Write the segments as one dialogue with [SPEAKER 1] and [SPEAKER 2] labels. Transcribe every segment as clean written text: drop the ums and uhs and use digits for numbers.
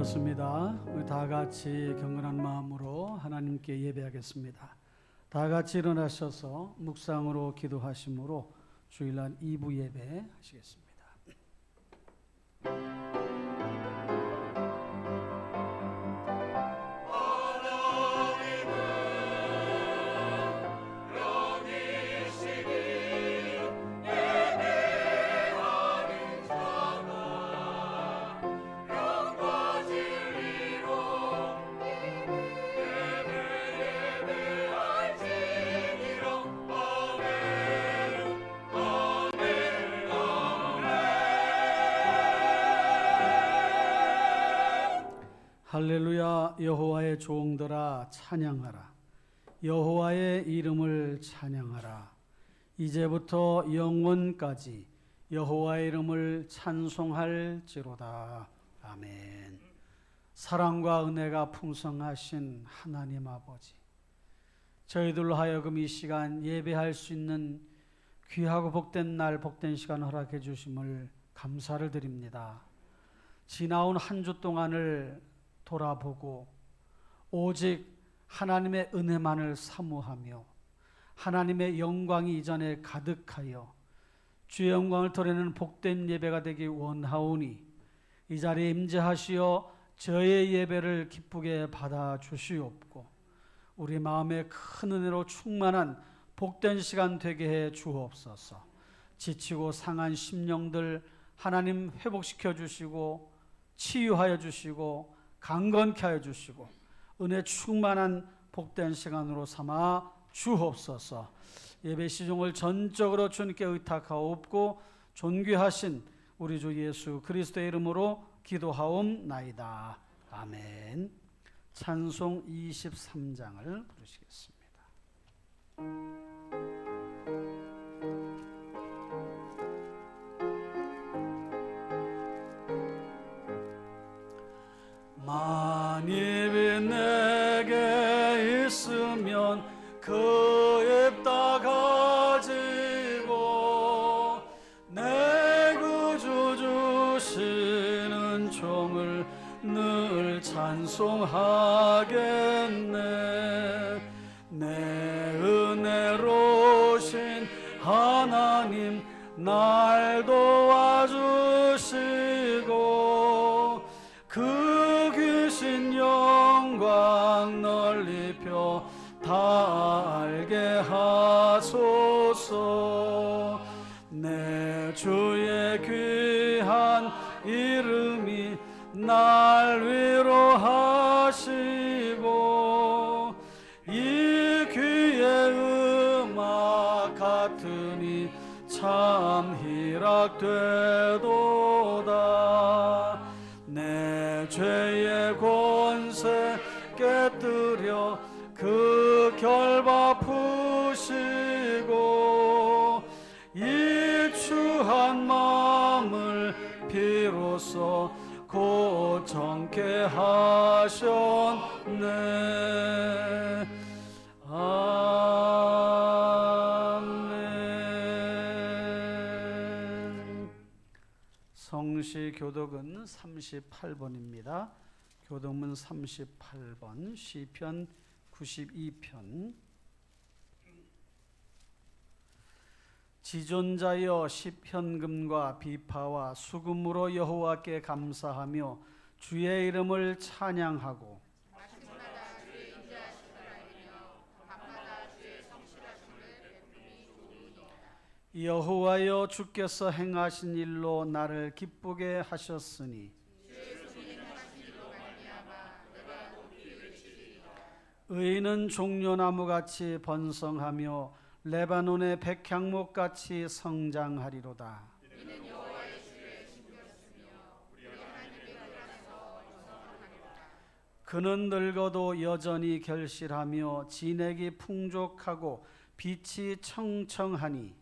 [SPEAKER 1] 되었습니다. 우리 다 같이 경건한 마음으로 하나님께 예배하겠습니다. 다 같이 일어나셔서 묵상으로 기도하심으로 주일날 2부 예배 하시겠습니다. 할렐루야. 여호와의 종들아 찬양하라. 여호와의 이름을 찬양하라. 이제부터 영원까지 여호와의 이름을 찬송할지로다. 아멘. 사랑과 은혜가 풍성하신 하나님 아버지, 저희들로 하여금 이 시간 예배할 수 있는 귀하고 복된 날, 복된 시간 허락해 주심을 감사를 드립니다. 지나온 한 주 동안을 돌아보고 오직 하나님의 은혜만을 사모하며 하나님의 영광이 이전에 가득하여 주의 영광을 드러내는 복된 예배가 되기 원하오니 이 자리에 임재하시어 저의 예배를 기쁘게 받아주시옵고 우리 마음에 큰 은혜로 충만한 복된 시간 되게 해 주옵소서. 지치고 상한 심령들 하나님 회복시켜 주시고 치유하여 주시고 강건케 하여 주시고 은혜 충만한 복된 시간으로 삼아 주옵소서. 예배 시종을 전적으로 주님께 의탁하옵고 존귀하신 우리 주 예수 그리스도의 이름으로 기도하옵나이다. 아멘. 찬송 23장을 부르시겠습니다. 만입이 내게 있으면 그 입 다 가지고 내 구주 주시는 종을 늘 찬송하겠네. 내 은혜로우신 하나님 날 도와주시고 그 귀신 영광 널리 펴 다 알게 하소서. 내 주의 귀한 이름이 날 위로하시고 이 귀의 음악 같으니 참 희락되도다. 내 죄의 권세 깨뜨려 그 결박 푸시고 이 추한 마음을 비로소 고정케 하셨네. 아멘. 성시 교독은 38번입니다. 교독문 38번, 시편 92편. 지존자여 시편금과 비파와 수금으로 여호와께 감사하며 주의 이름을 찬양하고 여호와여 주께서 행하신 일로 나를 기쁘게 하셨으니 의인은 종려나무같이 번성하며 레바논의 백향목같이 성장하리로다. 그는 늙어도 여전히 결실하며 진액이 풍족하고 빛이 청청하니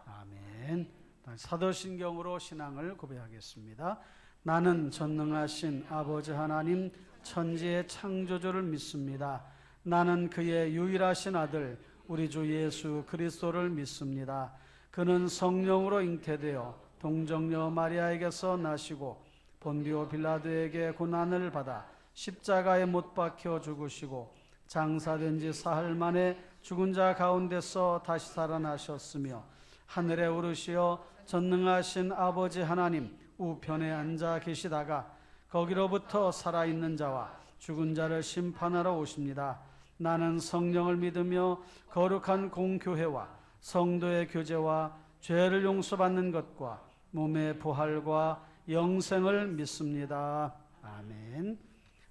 [SPEAKER 1] 아멘. 사도신경으로 신앙을 고백하겠습니다. 나는 전능하신 아버지 하나님 천지의 창조주를 믿습니다. 나는 그의 유일하신 아들 우리 주 예수 그리스도를 믿습니다. 그는 성령으로 잉태되어 동정녀 마리아에게서 나시고 본디오 빌라도에게 고난을 받아 십자가에 못 박혀 죽으시고 장사된 지 사흘 만에 죽은 자 가운데서 다시 살아나셨으며 하늘에 오르시어 전능하신 아버지 하나님 우편에 앉아 계시다가 거기로부터 살아있는 자와 죽은 자를 심판하러 오십니다. 나는 성령을 믿으며 거룩한 공교회와 성도의 교제와 죄를 용서받는 것과 몸의 부활과 영생을 믿습니다. 아멘.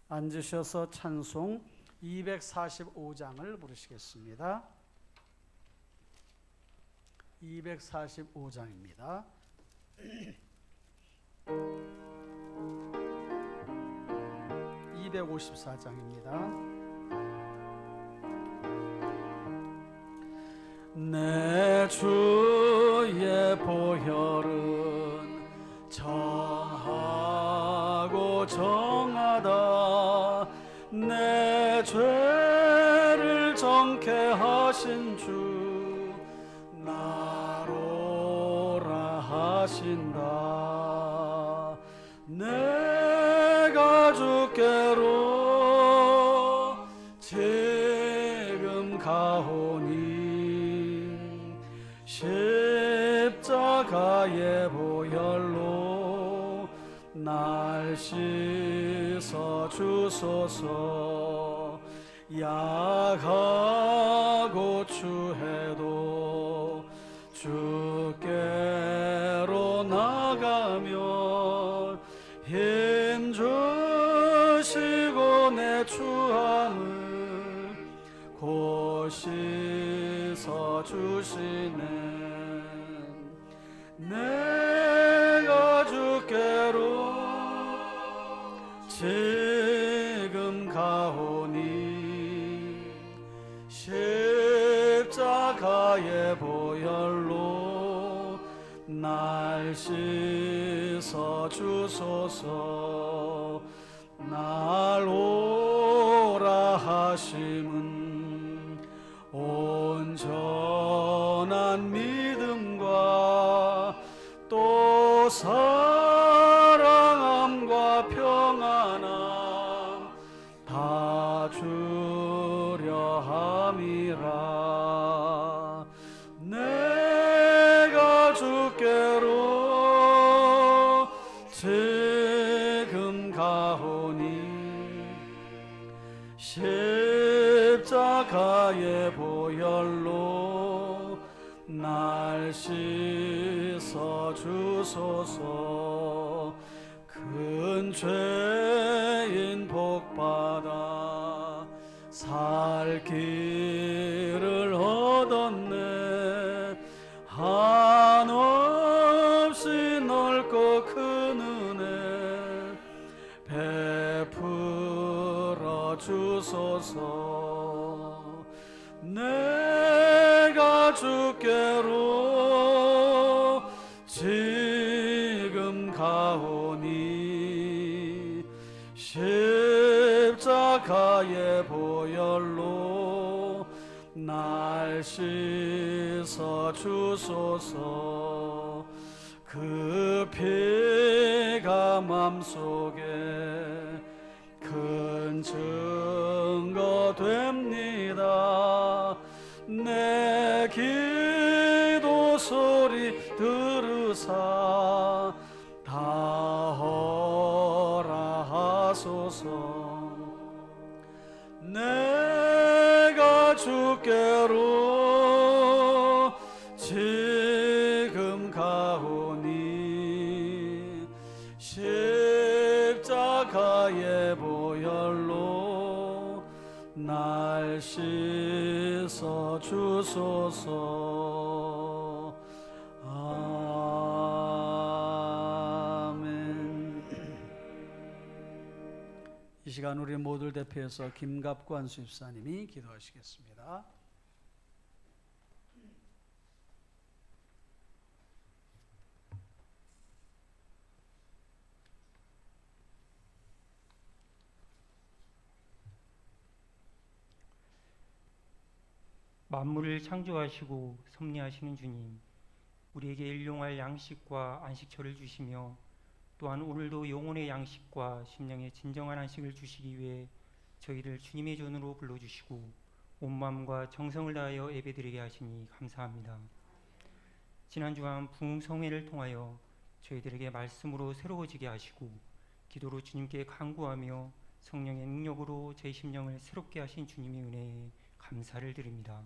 [SPEAKER 1] 앉으셔서 찬송 245장을 부르시겠습니다. 245장입니다. 254장입니다. 내 주의 보혈은 정하고 정하다. 내 죄를 정케 하신 주 나로라 하신다. 내가 주께로 지금 가오니 십자가의 보혈로 날 씻어 주소서. 약하고 추해도 주께로 나가며 힘 주시고 내 추함을 곧 씻어 주시네. 내가 주께로 지금 가오니 십자가의 보혈로 날 씻어 주소서. 날 오라 하심은 온전한 믿음과 또 사랑함과 평안함 다 주려 함이라. 내가 주께로 지금 가오니 십자가의 보혈로 날 씻어 주소서. 큰 죄인 복받아 살 길을 얻었네. 한없이 넓고 큰 은혜 베풀어 주소서. 내가 주께로 지금 가오니 십자가의 보혈로 날 씻어 주소서. 그 피가 맘속에 큰 증거 됩니다. 내 기도 소리 들으사 다 허락하소서. 내가 주께로 지금 가오니 십자가의 보혈로 날 씻어 주소서. 아멘. 이 시간 우리 모두를 대표해서 김갑관 수집사님이 기도하시겠습니다.
[SPEAKER 2] 만물을 창조하시고 섭리하시는 주님, 우리에게 일용할 양식과 안식처를 주시며 또한 오늘도 영혼의 양식과 심령의 진정한 안식을 주시기 위해 저희를 주님의 전으로 불러주시고 온 마음과 정성을 다하여 예배드리게 하시니 감사합니다. 지난 주간 부흥성회를 통하여 저희들에게 말씀으로 새로워지게 하시고 기도로 주님께 간구하며 성령의 능력으로 제 심령을 새롭게 하신 주님의 은혜에 감사를 드립니다.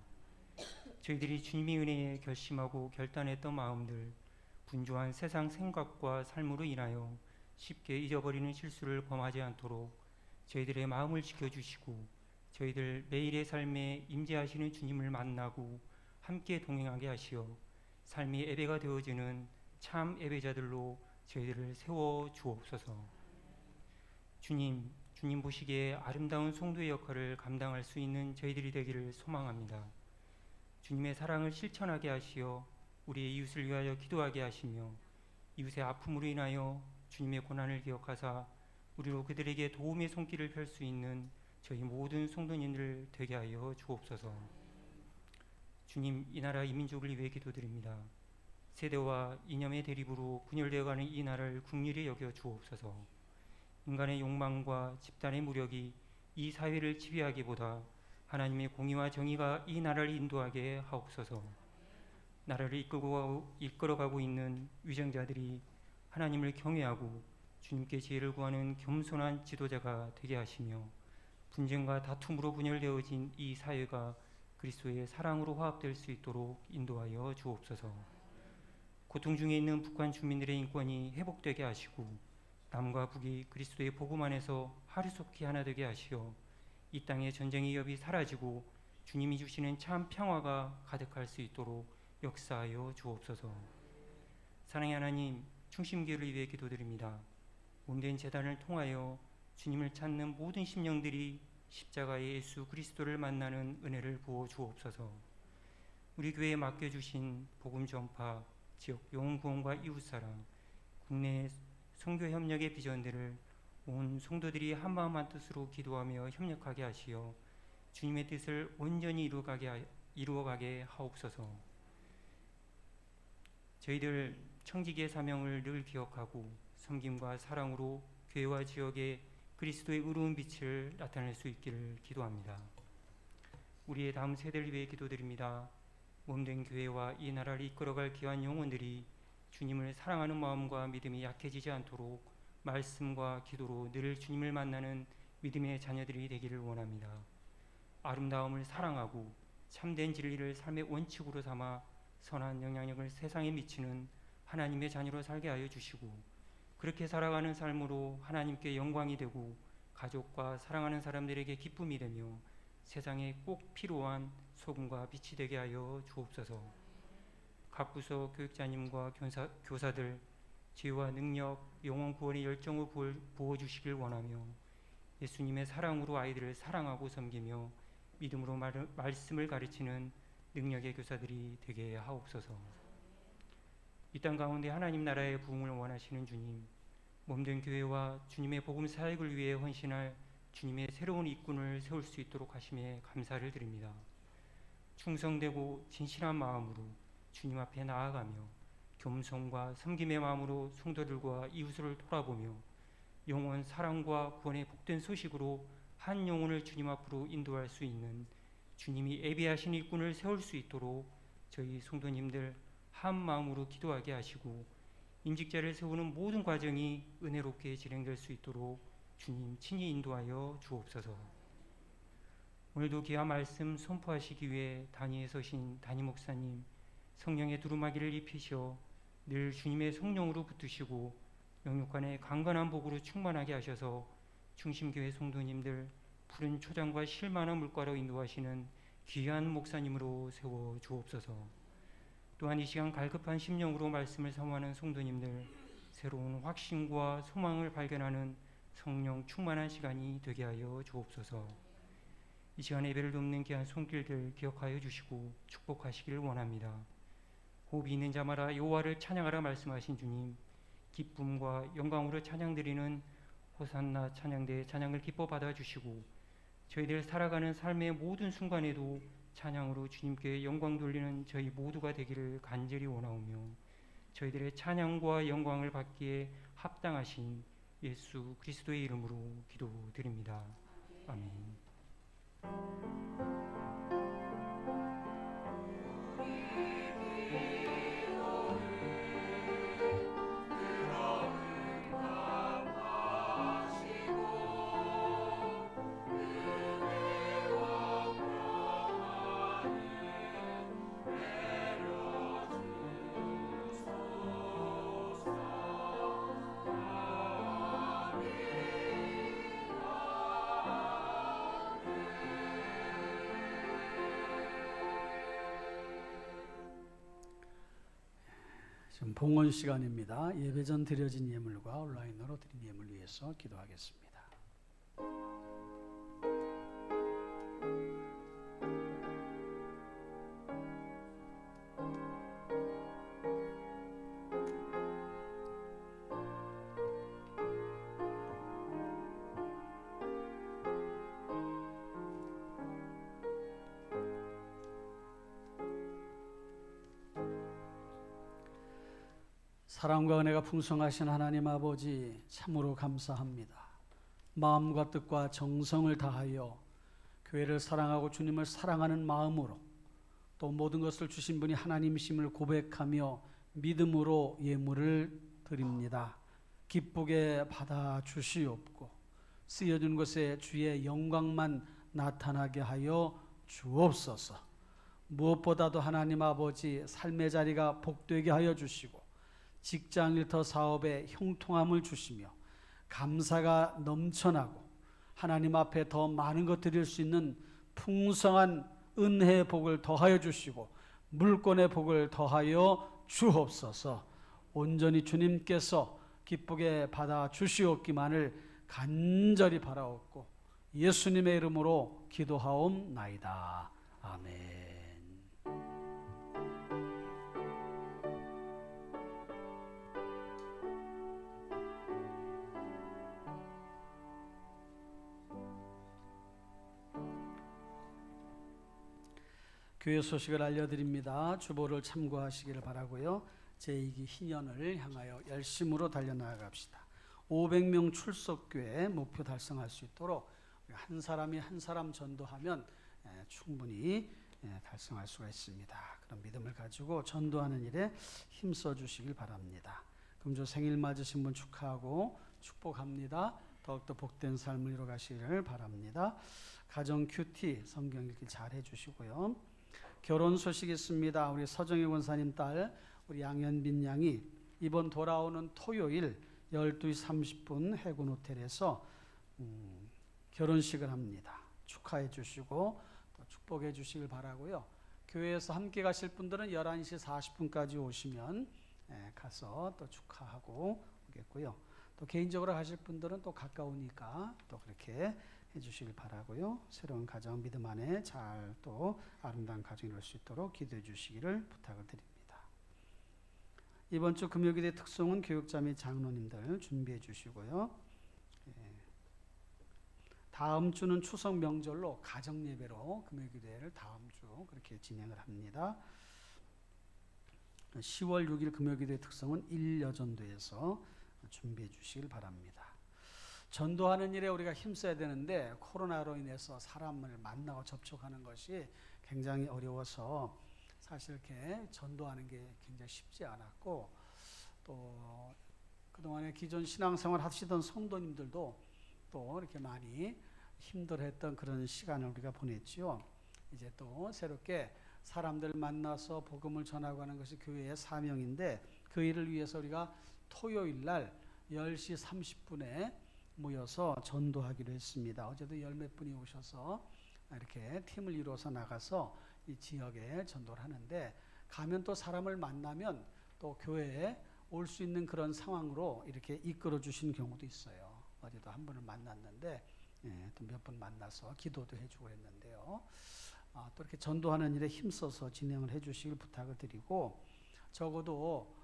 [SPEAKER 2] 저희들이 주님의 은혜에 결심하고 결단했던 마음들, 분주한 세상 생각과 삶으로 인하여 쉽게 잊어버리는 실수를 범하지 않도록 저희들의 마음을 지켜주시고 저희들 매일의 삶에 임재하시는 주님을 만나고 함께 동행하게 하시어 삶이 예배가 되어지는 참 예배자들로 저희들을 세워 주옵소서. 주님 보시기에 아름다운 성도의 역할을 감당할 수 있는 저희들이 되기를 소망합니다. 주님의 사랑을 실천하게 하시어 우리의 이웃을 위하여 기도하게 하시며 이웃의 아픔으로 인하여 주님의 고난을 기억하사 우리로 그들에게 도움의 손길을 펼 수 있는 저희 모든 성도님들 되게 하여 주옵소서. 주님, 이 나라 이 민족을 위해 기도드립니다. 세대와 이념의 대립으로 분열되어가는 이 나라를 긍휼히 여겨 주옵소서. 인간의 욕망과 집단의 무력이 이 사회를 지배하기보다 하나님의 공의와 정의가 이 나라를 인도하게 하옵소서. 나라를 이끌어가고 있는 위정자들이 하나님을 경외하고 주님께 지혜를 구하는 겸손한 지도자가 되게 하시며 분쟁과 다툼으로 분열되어진 이 사회가 그리스도의 사랑으로 화합될 수 있도록 인도하여 주옵소서. 고통 중에 있는 북한 주민들의 인권이 회복되게 하시고 남과 북이 그리스도의 복음 안에서 하루속히 하나 되게 하시어 이 땅의 전쟁의 위협이 사라지고 주님이 주시는 참 평화가 가득할 수 있도록 역사하여 주옵소서. 사랑의 하나님, 충심교회를 위해 기도드립니다. 몸된 제단을 통하여 주님을 찾는 모든 심령들이 십자가의 예수 그리스도를 만나는 은혜를 부어 주옵소서. 우리 교회에 맡겨주신 복음 전파, 지역 영혼 구원과 이웃사랑, 국내 선교 협력의 비전들을 온 성도들이 한마음 한뜻으로 기도하며 협력하게 하시어 주님의 뜻을 온전히 이루어가게 하옵소서. 저희들 청지기의 사명을 늘 기억하고 섬김과 사랑으로 교회와 지역에 그리스도의 의로운 빛을 나타낼 수 있기를 기도합니다. 우리의 다음 세대를 위해 기도드립니다. 몸된 교회와 이 나라를 이끌어갈 귀한 영혼들이 주님을 사랑하는 마음과 믿음이 약해지지 않도록 말씀과 기도로 늘 주님을 만나는 믿음의 자녀들이 되기를 원합니다. 아름다움을 사랑하고 참된 진리를 삶의 원칙으로 삼아 선한 영향력을 세상에 미치는 하나님의 자녀로 살게 하여 주시고 그렇게 살아가는 삶으로 하나님께 영광이 되고 가족과 사랑하는 사람들에게 기쁨이 되며 세상에 꼭 필요한 소금과 빛이 되게 하여 주옵소서. 각 부서 교육자님과 교사들 지혜와 능력, 영혼 구원의 열정을 부어주시길 원하며 예수님의 사랑으로 아이들을 사랑하고 섬기며 믿음으로 말씀을 가르치는 능력의 교사들이 되게 하옵소서. 이 땅 가운데 하나님 나라의 부흥을 원하시는 주님, 몸된 교회와 주님의 복음 사역을 위해 헌신할 주님의 새로운 일꾼을 세울 수 있도록 하심에 감사를 드립니다. 충성되고 진실한 마음으로 주님 앞에 나아가며 겸손과 섬김의 마음으로 성도들과 이웃을 돌아보며 영원 사랑과 구원의 복된 소식으로 한 영혼을 주님 앞으로 인도할 수 있는 주님이 예비하신 일꾼을 세울 수 있도록 저희 성도님들 한 마음으로 기도하게 하시고 임직자를 세우는 모든 과정이 은혜롭게 진행될 수 있도록 주님 친히 인도하여 주옵소서. 오늘도 귀한 말씀 선포하시기 위해 단위에 서신 담임 목사님, 성령의 두루마기를 입히셔 늘 주님의 성령으로 붙드시고 영육간의 강건한 복으로 충만하게 하셔서 중심교회 성도님들 푸른 초장과 실만한 물가로 인도하시는 귀한 목사님으로 세워 주옵소서. 또한 이 시간 갈급한 심령으로 말씀을 사모하는 성도님들 새로운 확신과 소망을 발견하는 성령 충만한 시간이 되게 하여 주옵소서. 이 시간 예배를 돕는 귀한 손길들 기억하여 주시고 축복하시기를 원합니다. 호흡이 있는 자마다 여호와를 찬양하라 말씀하신 주님, 기쁨과 영광으로 찬양드리는 호산나 찬양대의 찬양을 기뻐 받아주시고 저희들 살아가는 삶의 모든 순간에도 찬양으로 주님께 영광 돌리는 저희 모두가 되기를 간절히 원하오며 저희들의 찬양과 영광을 받기에 합당하신 예수 그리스도의 이름으로 기도드립니다. 아멘.
[SPEAKER 1] 지금 봉헌 시간입니다. 예배 전 드려진 예물과 온라인으로 드린 예물 위해서 기도하겠습니다. 사랑과 은혜가 풍성하신 하나님 아버지, 참으로 감사합니다. 마음과 뜻과 정성을 다하여 교회를 사랑하고 주님을 사랑하는 마음으로 또 모든 것을 주신 분이 하나님이심을 고백하며 믿음으로 예물을 드립니다. 기쁘게 받아 주시옵고 쓰여준 것에 주의 영광만 나타나게 하여 주옵소서. 무엇보다도 하나님 아버지, 삶의 자리가 복되게 하여 주시고 직장 일터 사업에 형통함을 주시며 감사가 넘쳐나고 하나님 앞에 더 많은 것 드릴 수 있는 풍성한 은혜의 복을 더하여 주시고 물권의 복을 더하여 주옵소서. 온전히 주님께서 기쁘게 받아 주시옵기만을 간절히 바라옵고 예수님의 이름으로 기도하옵나이다. 아멘. 교회 소식을 알려드립니다. 주보를 참고하시기를 바라고요. 제2기 희년을 향하여 열심으로 달려나갑시다. 500명 출석교회 목표 달성할 수 있도록 한 사람이 한 사람 전도하면 충분히 달성할 수가 있습니다. 그런 믿음을 가지고 전도하는 일에 힘써 주시길 바랍니다. 금주 생일 맞으신 분 축하하고 축복합니다. 더욱더 복된 삶을 이뤄가시기를 바랍니다. 가정 큐티 성경 읽기 잘 해주시고요. 결혼 소식 있습니다. 우리 서정희 권사님 딸 우리 양현빈 양이 이번 돌아오는 토요일 12시 30분 해군 호텔에서 결혼식을 합니다. 축하해 주시고 또 축복해 주시길 바라고요. 교회에서 함께 가실 분들은 11시 40분까지 오시면 가서 또 축하하고 오겠고요. 또 개인적으로 가실 분들은 또 가까우니까 또 그렇게 해주시길 바라고요. 새로운 가정 믿음 안에 잘 또 아름다운 가정이 이룰 수 있도록 기도해 주시기를 부탁을 드립니다. 이번 주 금요기도의 특송은 교육자 및 장로님들 준비해 주시고요. 다음 주는 추석 명절로 가정 예배로 금요기도회를 다음 주 그렇게 진행을 합니다. 10월 6일 금요기도의 특성은 일여전도에서 준비해 주시길 바랍니다. 전도하는 일에 우리가 힘써야 되는데 코로나로 인해서 사람을 만나고 접촉하는 것이 굉장히 어려워서 사실 이렇게 전도하는 게 굉장히 쉽지 않았고 또 그동안에 기존 신앙생활 하시던 성도님들도 또 이렇게 많이 힘들어했던 그런 시간을 우리가 보냈지요. 이제 또 새롭게 사람들 만나서 복음을 전하고 하는 것이 교회의 사명인데 그 일을 위해서 우리가 토요일 날 10시 30분에 모여서 전도하기로 했습니다. 어제도 열몇 분이 오셔서 이렇게 팀을 이루어서 나가서 이 지역에 전도를 하는데 가면 또 사람을 만나면 또 교회에 올 수 있는 그런 상황으로 이렇게 이끌어 주신 경우도 있어요. 어제도 한 분을 만났는데 또 몇 분 만나서 기도도 해주고 했는데요. 또 이렇게 전도하는 일에 힘써서 진행을 해주시길 부탁을 드리고 적어도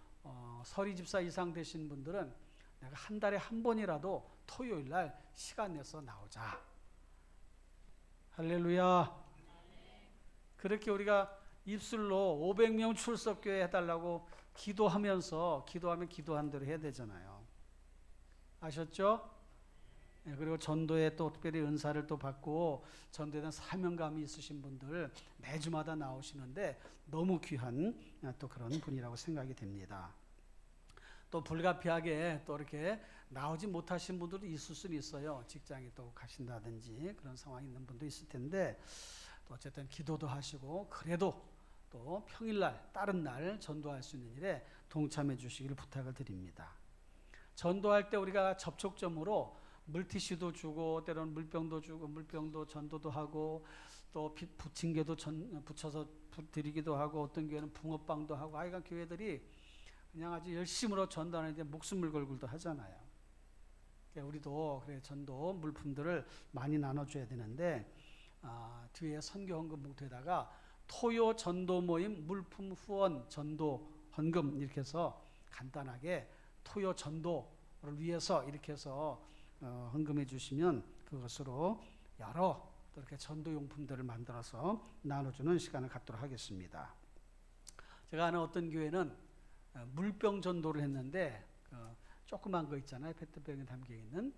[SPEAKER 1] 서리 집사 이상 되신 분들은 내가 한 달에 한 번이라도 토요일 날 시간 내서 나오자. 할렐루야. 그렇게 우리가 입술로 500명 출석교회 해달라고 기도하면서 기도하면 기도한 대로 해야 되잖아요. 아셨죠? 네, 그리고 전도에 또 특별히 은사를 또 받고 전도에 대한 사명감이 있으신 분들 매주마다 나오시는데 너무 귀한 또 그런 분이라고 생각이 됩니다. 또 불가피하게 또 이렇게 나오지 못하신 분들도 있을 수는 있어요. 직장에 또 가신다든지 그런 상황이 있는 분도 있을 텐데 또 어쨌든 기도도 하시고 그래도 또 평일날 다른 날 전도할 수 있는 일에 동참해 주시기를 부탁을 드립니다. 전도할 때 우리가 접촉점으로 물티슈도 주고 때로는 물병도 주고 물병도 전도도 하고 또 부침개도 붙여서 드리기도 하고 어떤 교회는 붕어빵도 하고 하여간 교회들이 그냥 아주 열심으로 전도하는데 목숨을 걸고도 하잖아요. 그러니까 우리도 그래 전도 물품들을 많이 나눠줘야 되는데 뒤에 선교 헌금 봉투에다가 토요 전도 모임 물품 후원 전도 헌금 이렇게 해서 간단하게 토요 전도를 위해서 이렇게 해서 헌금해 주시면 그것으로 여러 또 이렇게 전도용품들을 만들어서 나눠주는 시간을 갖도록 하겠습니다. 제가 아는 어떤 교회는 물병 전도를 했는데 조그만 거 있잖아요. 페트병에 담겨 있는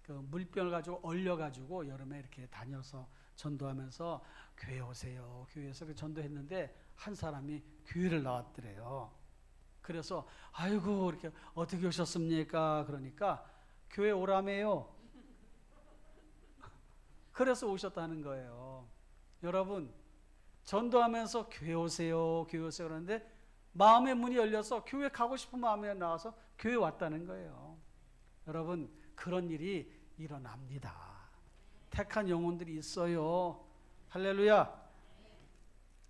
[SPEAKER 1] 그 물병을 가지고 얼려가지고 여름에 이렇게 다녀서 전도하면서 교회 오세요. 교회에서 전도했는데 한 사람이 교회를 나왔더래요. 그래서 아이고 이렇게 어떻게 오셨습니까? 그러니까 교회 오라며요. 그래서 오셨다는 거예요. 여러분 전도하면서 교회 오세요. 교회 오세요. 그러는데 마음의 문이 열려서 교회 가고 싶은 마음에 나와서 교회 왔다는 거예요. 여러분 그런 일이 일어납니다. 택한 영혼들이 있어요. 할렐루야.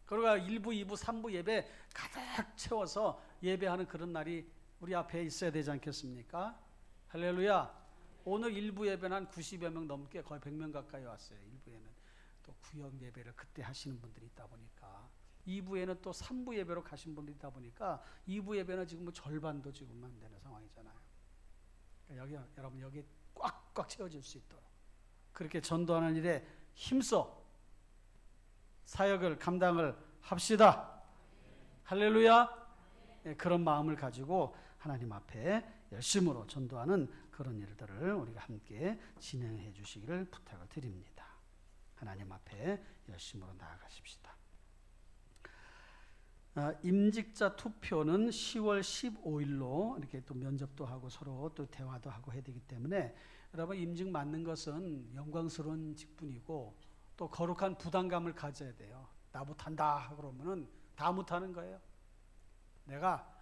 [SPEAKER 1] 그리고 1부, 2부, 3부 예배 가득 채워서 예배하는 그런 날이 우리 앞에 있어야 되지 않겠습니까? 할렐루야. 오늘 1부 예배는 한 90여 명 넘게 거의 100명 가까이 왔어요. 1부에는 또 구역 예배를 그때 하시는 분들이 있다 보니까 2부에는 또 3부 예배로 가신 분들이 있다 보니까 2부 예배는 지금 뭐 절반도 지금 안 되는 상황이잖아요. 그러니까 여러분 여기 꽉꽉 채워질 수 있도록 그렇게 전도하는 일에 힘써 사역을 감당을 합시다. 할렐루야. 네, 그런 마음을 가지고 하나님 앞에 열심으로 전도하는 그런 일들을 우리가 함께 진행해 주시기를 부탁을 드립니다. 하나님 앞에 열심으로 나아가십시다. 임직자 투표는 10월 15일로 이렇게 또 면접도 하고 서로 또 대화도 하고 해야 되기 때문에 여러분 임직 맡는 것은 영광스러운 직분이고 또 거룩한 부담감을 가져야 돼요. 나 못한다 그러면은 다 못하는 거예요. 내가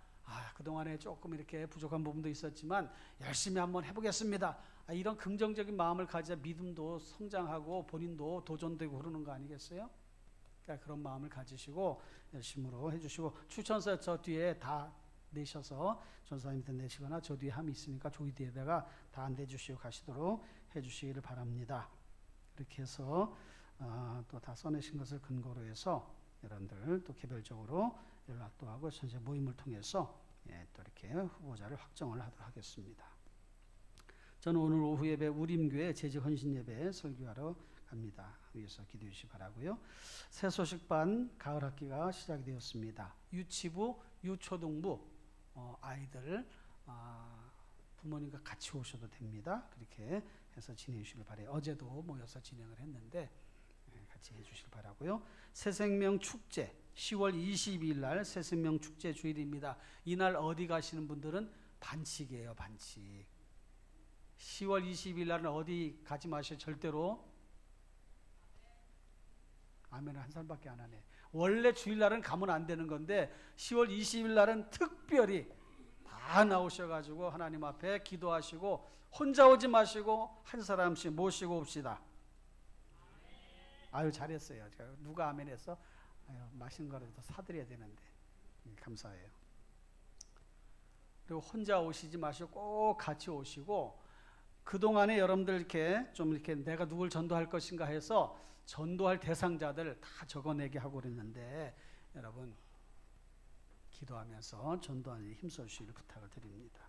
[SPEAKER 1] 그동안에 조금 이렇게 부족한 부분도 있었지만 열심히 한번 해보겠습니다. 이런 긍정적인 마음을 가져야 믿음도 성장하고 본인도 도전되고 그러는 거 아니겠어요? 그러니까 그런 마음을 가지시고 열심으로 해주시고 추천서 저 뒤에 다 내셔서 전사님한테 내시거나 저 뒤에 함이 있으니까 저기 뒤에다가 다 내주시고 가시도록 해주시기를 바랍니다. 이렇게 해서 또 다 써내신 것을 근거로 해서 여러분들 또 개별적으로 연락도 하고 전체 모임을 통해서 또 이렇게 후보자를 확정을 하도록 하겠습니다. 저는 오늘 오후 예배 우림교회 재직 헌신 예배 설교하러 갑니다. 위에서 기도해 주시기 바라고요. 새 소식반 가을 학기가 시작이 되었습니다. 유치부, 유초등부 아이들 부모님과 같이 오셔도 됩니다. 그렇게 해서 진행해 주시길 바라요. 어제도 모여서 진행을 했는데 같이 해주시길 바라고요. 새생명 축제 10월 22일 날 새생명 축제 주일입니다. 이날 어디 가시는 분들은 반칙이에요. 반칙. 10월 22일 날은 어디 가지 마셔요. 절대로. 아멘을 한 사람밖에 안 하네. 원래 주일날은 가면 안 되는 건데 10월 20일 날은 특별히 다 나오셔가지고 하나님 앞에 기도하시고 혼자 오지 마시고 한 사람씩 모시고 옵시다. 아유 잘했어요. 누가 아멘 했어? 맛있는 거라도 사드려야 되는데 감사해요. 그리고 혼자 오시지 마시고 꼭 같이 오시고 그동안에 여러분들 이렇게 좀 이렇게 내가 누굴 전도할 것인가 해서 전도할 대상자들 다 적어내게 하고 그랬는데 여러분 기도하면서 전도하는 데 힘써 주시기를 부탁을 드립니다.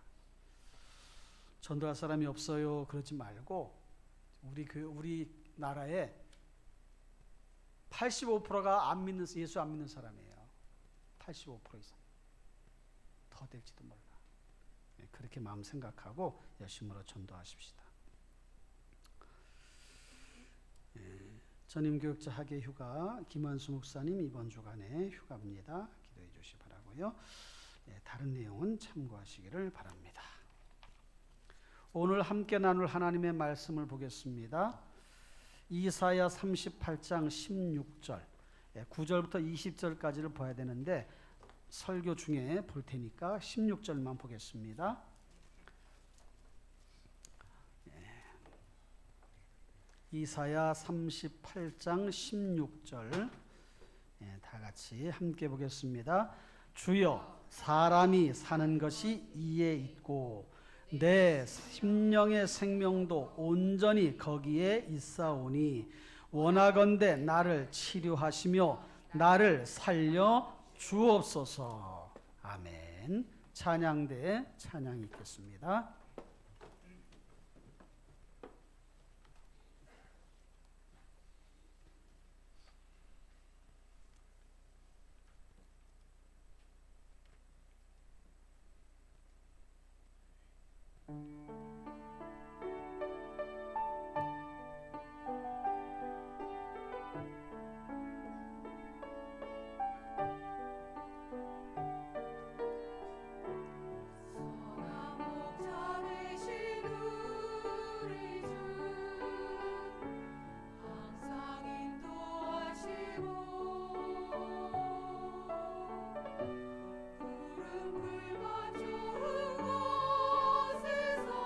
[SPEAKER 1] 전도할 사람이 없어요 그러지 말고 우리 나라에 85%가 예수 안 믿는 사람이에요. 85% 이상. 더 될지도 몰라. 그렇게 마음 생각하고 열심으로 전도하십시다. 전임교육자 학예 휴가 김한수 목사님 이번 주간에 휴가입니다. 기도해 주시 바라고요. 다른 내용은 참고하시기를 바랍니다. 오늘 함께 나눌 하나님의 말씀을 보겠습니다. 이사야 38장 16절 9절부터 20절까지를 봐야 되는데 설교 중에 볼 테니까 16절만 보겠습니다. 이사야 38장 16절 다 같이 함께 보겠습니다. 주여 사람이 사는 것이 이에 있고 내 심령의 생명도 온전히 거기에 있사오니 원하건대 나를 치료하시며 나를 살려 주옵소서. 아멘. 찬양대에 찬양이 있겠습니다.
[SPEAKER 3] 푸른 풀밭 좋은 곳에서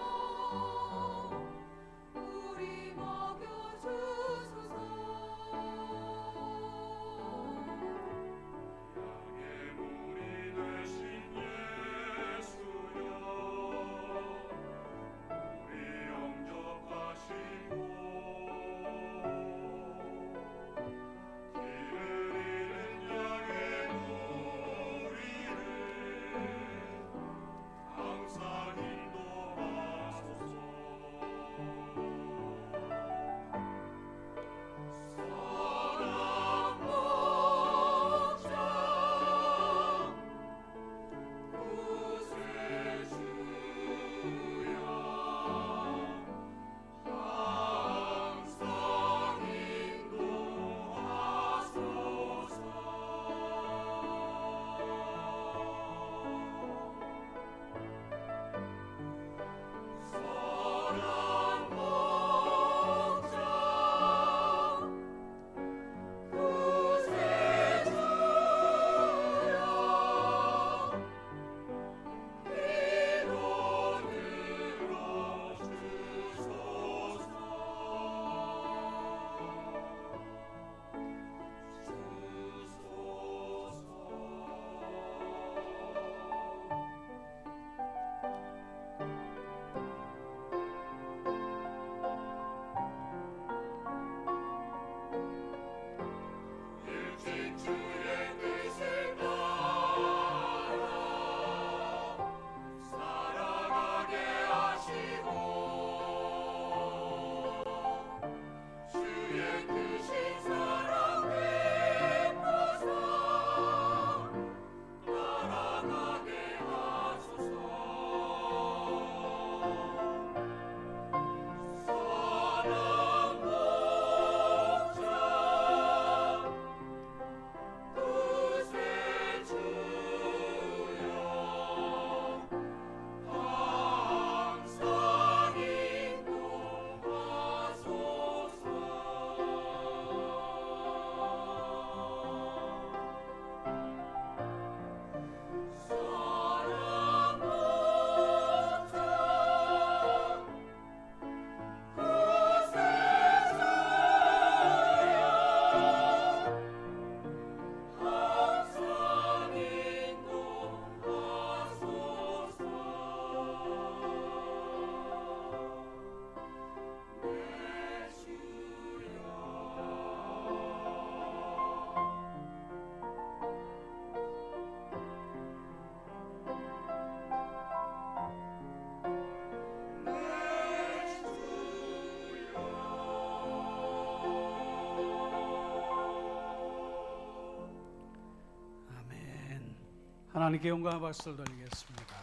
[SPEAKER 1] 하나님께 영광의 박수를 드리겠습니다.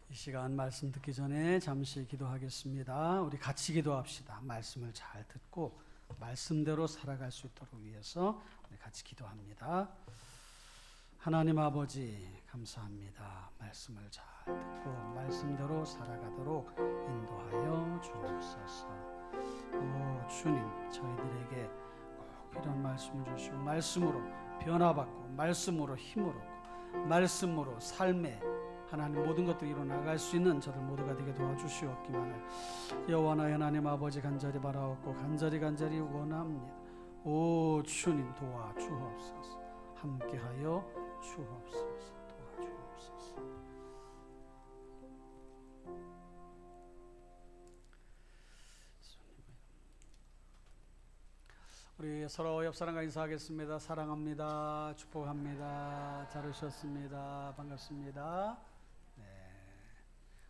[SPEAKER 1] 이 시간 말씀 듣기 전에 잠시 기도하겠습니다. 우리 같이 기도합시다. 말씀을 잘 듣고 말씀대로 살아갈 수 있도록 위해서 우리 같이 기도합니다. 하나님 아버지 감사합니다. 말씀을 잘 듣고 말씀대로 살아가도록 인도하여 주옵소서. 오 주님, 저희들에게 꼭 이런 말씀을 주시고 말씀으로 변화받고 말씀으로 힘을 얻고 말씀으로 삶에 하나님 모든 것들이 일어나갈 수 있는 저들 모두가 되게 도와주시옵기만을 여호와나 하나님 아버지 간절히 바라옵고 간절히 원합니다. 오 주님 도와주옵소서. 함께하여 주옵소서. 도와주옵소서. 우리 서로 옆 사람과 인사하겠습니다. 사랑합니다. 축복합니다. 잘 오셨습니다. 반갑습니다.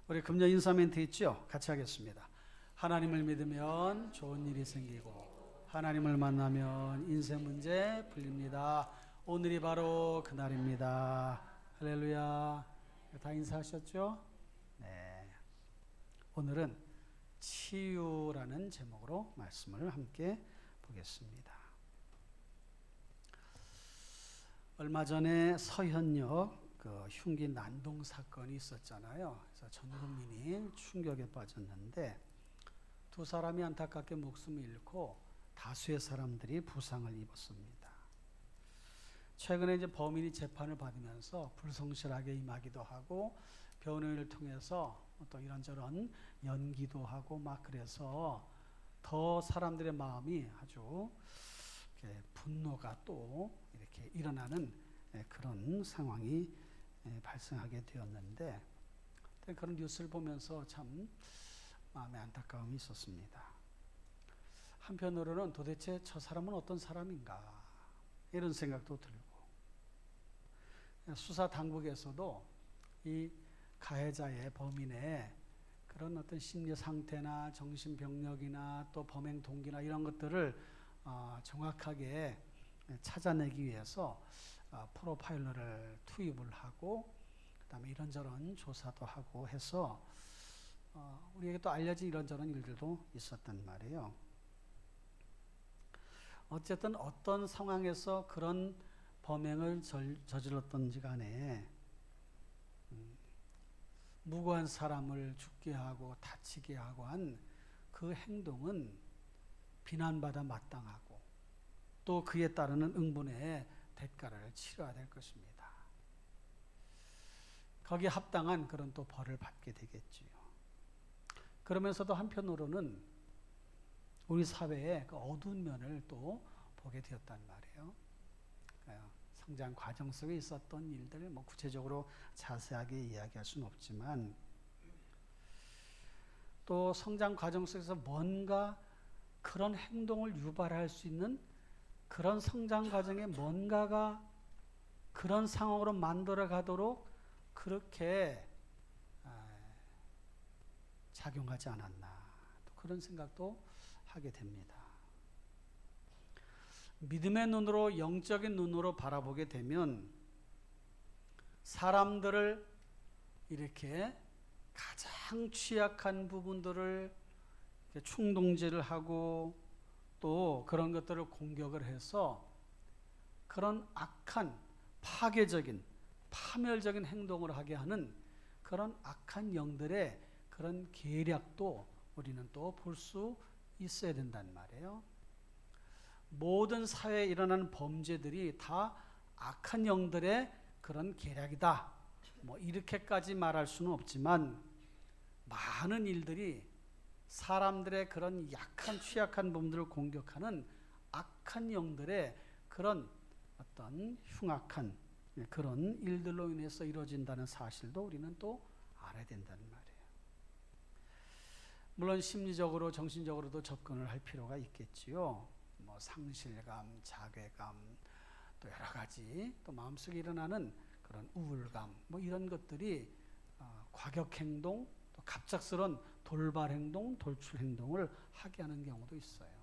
[SPEAKER 1] 우리 금년 인사 멘트 있죠? 같이 하겠습니다. 하나님을 믿으면 좋은 일이 생기고 하나님을 만나면 인생 문제 풀립니다. 오늘이 바로 그날입니다. 할렐루야. 다 인사하셨죠? 네. 오늘은 치유라는 제목으로 말씀을 함께 보겠습니다. 얼마 전에 서현역 흉기 난동 사건이 있었잖아요. 그래서 전 국민이 충격에 빠졌는데 두 사람이 안타깝게 목숨을 잃고 다수의 사람들이 부상을 입었습니다. 최근에 이제 범인이 재판을 받으면서 불성실하게 임하기도 하고 변호인을 통해서 또 이런저런 연기도 하고 막 그래서 더 사람들의 마음이 아주 이렇게 분노가 또 이렇게 일어나는 그런 상황이 발생하게 되었는데 그런 뉴스를 보면서 참 마음에 안타까움이 있었습니다. 한편으로는 도대체 저 사람은 어떤 사람인가 이런 생각도 들고 수사 당국에서도 이 가해자의 범인의 그런 어떤 심리 상태나 정신병력이나 또 범행 동기나 이런 것들을 정확하게 찾아내기 위해서 프로파일러를 투입을 하고 그다음에 이런저런 조사도 하고 해서 우리에게 또 알려진 이런저런 일들도 있었단 말이에요. 어쨌든 어떤 상황에서 그런 범행을 저질렀던지 간에 무고한 사람을 죽게 하고 다치게 하고 한 그 행동은 비난받아 마땅하고 또 그에 따르는 응분의 대가를 치러야 될 것입니다. 거기에 합당한 그런 또 벌을 받게 되겠지요. 그러면서도 한편으로는 우리 사회의 그 어두운 면을 또 보게 되었단 말이에요. 성장 과정 속에 있었던 일들 뭐 구체적으로 자세하게 이야기할 수는 없지만 또 성장 과정 속에서 뭔가 그런 행동을 유발할 수 있는 그런 성장 과정에 뭔가가 그런 상황으로 만들어 가도록 그렇게 작용하지 않았나 또 그런 생각도 하게 됩니다. 믿음의 눈으로 영적인 눈으로 바라보게 되면 사람들을 이렇게 가장 취약한 부분들을 충동질을 하고 또 그런 것들을 공격을 해서 그런 악한 파괴적인 파멸적인 행동을 하게 하는 그런 악한 영들의 그런 계략도 우리는 또 볼 수 있어야 된단 말이에요. 모든 사회에 일어나는 범죄들이 다 악한 영들의 그런 계략이다. 뭐 이렇게까지 말할 수는 없지만 많은 일들이 사람들의 그런 약한 취약한 부분들을 공격하는 악한 영들의 그런 어떤 흉악한 그런 일들로 인해서 이루어진다는 사실도 우리는 또 알아야 된다는 말이에요. 물론 심리적으로 정신적으로도 접근을 할 필요가 있겠지요. 뭐 상실감, 자괴감, 또 여러 가지 또 마음속에 일어나는 그런 우울감, 뭐 이런 것들이 과격 행동, 또 갑작스런 돌발 행동, 돌출 행동을 하게 하는 경우도 있어요.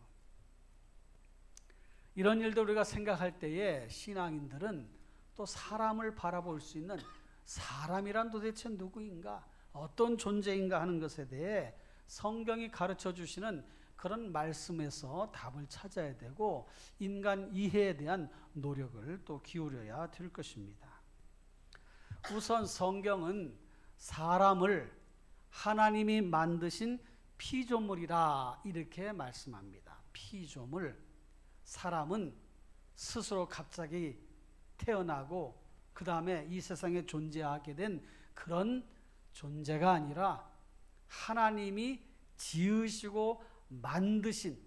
[SPEAKER 1] 이런 일들 우리가 생각할 때에 신앙인들은 또 사람을 바라볼 수 있는 사람이란 도대체 누구인가, 어떤 존재인가 하는 것에 대해 성경이 가르쳐 주시는 그런 말씀에서 답을 찾아야 되고 인간 이해에 대한 노력을 또 기울여야 될 것입니다. 우선 성경은 사람을 하나님이 만드신 피조물이라 이렇게 말씀합니다. 피조물. 사람은 스스로 갑자기 태어나고 그 다음에 이 세상에 존재하게 된 그런 존재가 아니라 하나님이 지으시고 만드신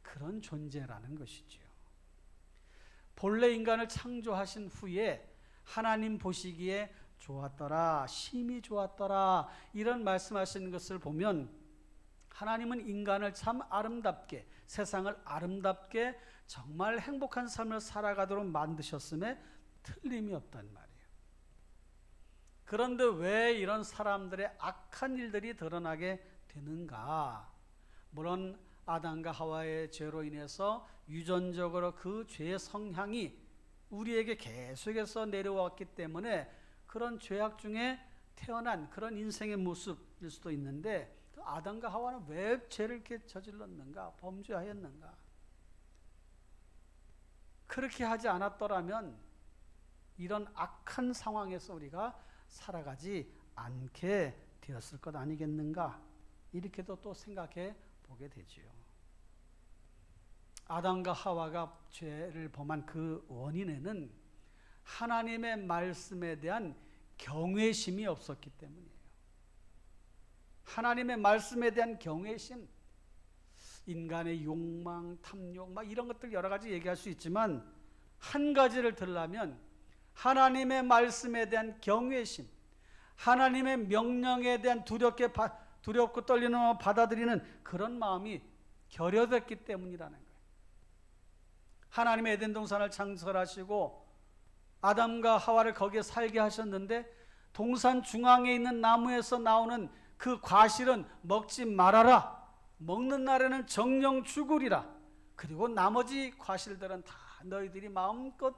[SPEAKER 1] 그런 존재라는 것이지요. 본래 인간을 창조하신 후에 하나님 보시기에 좋았더라, 심히 좋았더라 이런 말씀하시는 것을 보면 하나님은 인간을 참 아름답게, 세상을 아름답게 정말 행복한 삶을 살아가도록 만드셨음에 틀림이 없단 말이에요. 그런데 왜 이런 사람들의 악한 일들이 드러나게 되는가? 물론 아담과 하와의 죄로 인해서 유전적으로 그 죄의 성향이 우리에게 계속해서 내려왔기 때문에 그런 죄악 중에 태어난 그런 인생의 모습일 수도 있는데, 그 아담과 하와는 왜 죄를 이렇게 저질렀는가, 범죄하였는가? 그렇게 하지 않았더라면 이런 악한 상황에서 우리가 살아가지 않게 되었을 것 아니겠는가? 이렇게도 또 생각해 보게 되지요. 아담과 하와가 죄를 범한 그 원인에는 하나님의 말씀에 대한 경외심이 없었기 때문이에요. 하나님의 말씀에 대한 경외심, 인간의 욕망, 탐욕, 막 이런 것들 여러 가지 얘기할 수 있지만 한 가지를 들으려면 하나님의 말씀에 대한 경외심, 하나님의 명령에 대한 두렵고 떨리는 마음을 받아들이는 그런 마음이 결여됐기 때문이라는 거예요. 하나님의 에덴 동산을 창설하시고 아담과 하와를 거기에 살게 하셨는데 동산 중앙에 있는 나무에서 나오는 그 과실은 먹지 말아라. 먹는 날에는 정령 죽으리라. 그리고 나머지 과실들은 다 너희들이 마음껏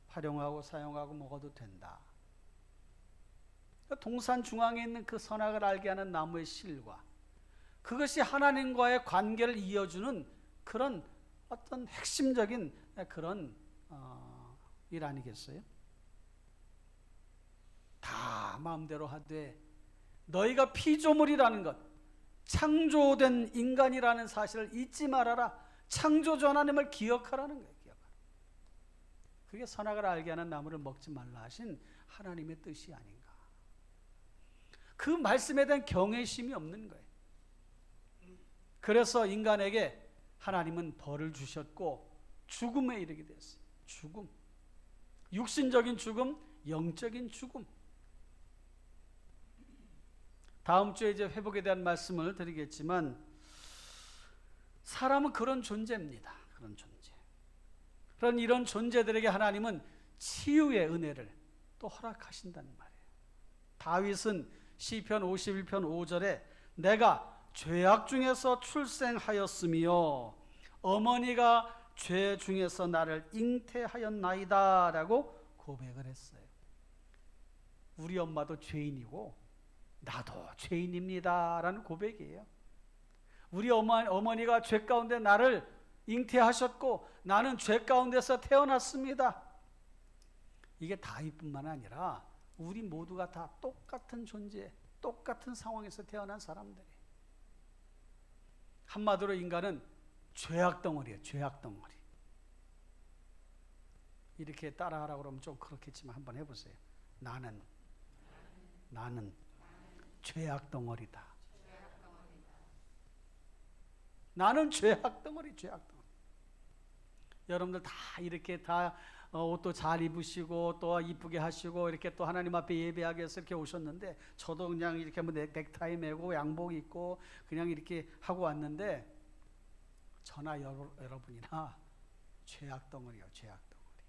[SPEAKER 1] 활용하고 사용하고 먹어도 된다. 동산 중앙에 있는 그 선악을 알게 하는 나무의 실과 그것이 하나님과의 관계를 이어주는 그런 어떤 핵심적인 그런 일 아니겠어요? 다 마음대로 하되 너희가 피조물이라는 것, 창조된 인간이라는 사실을 잊지 말아라. 창조주 하나님을 기억하라는 거예요. 기억하라. 그게 선악을 알게 하는 나무를 먹지 말라 하신 하나님의 뜻이 아닌가. 그 말씀에 대한 경외심이 없는 거예요. 그래서 인간에게 하나님은 벌을 주셨고 죽음에 이르게 됐어요. 죽음. 육신적인 죽음, 영적인 죽음. 다음 주에 이제 회복에 대한 말씀을 드리겠지만 사람은 그런 존재입니다. 그런 존재. 그런 이런 존재들에게 하나님은 치유의 은혜를 또 허락하신다는 말이에요. 다윗은 시편 51편 5절에 내가 죄악 중에서 출생하였으며 어머니가 죄 중에서 나를 잉태하였나이다 라고 고백을 했어요. 우리 엄마도 죄인이고 나도 죄인입니다 라는 고백이에요. 우리 어머니가 죄 가운데 나를 잉태하셨고 나는 죄 가운데서 태어났습니다. 이게 다윗뿐만 아니라 우리 모두가 다 똑같은 존재, 똑같은 상황에서 태어난 사람들이에요. 한마디로 인간은 죄악 덩어리예요. 죄악 덩어리. 이렇게 따라하라고 그러면 좀 그렇겠지만 한번 해보세요. 나는 죄악 덩어리다. 나는 죄악 덩어리, 죄악 덩어리. 여러분들 다 이렇게 다 옷도 잘 입으시고 또 이쁘게 하시고 이렇게 또 하나님 앞에 예배하기 위해서 이렇게 오셨는데 저도 그냥 이렇게 뭐 넥타이 메고 양복 입고 그냥 이렇게 하고 왔는데 저나 여러분이나 죄악 덩어리요, 죄악 덩어리.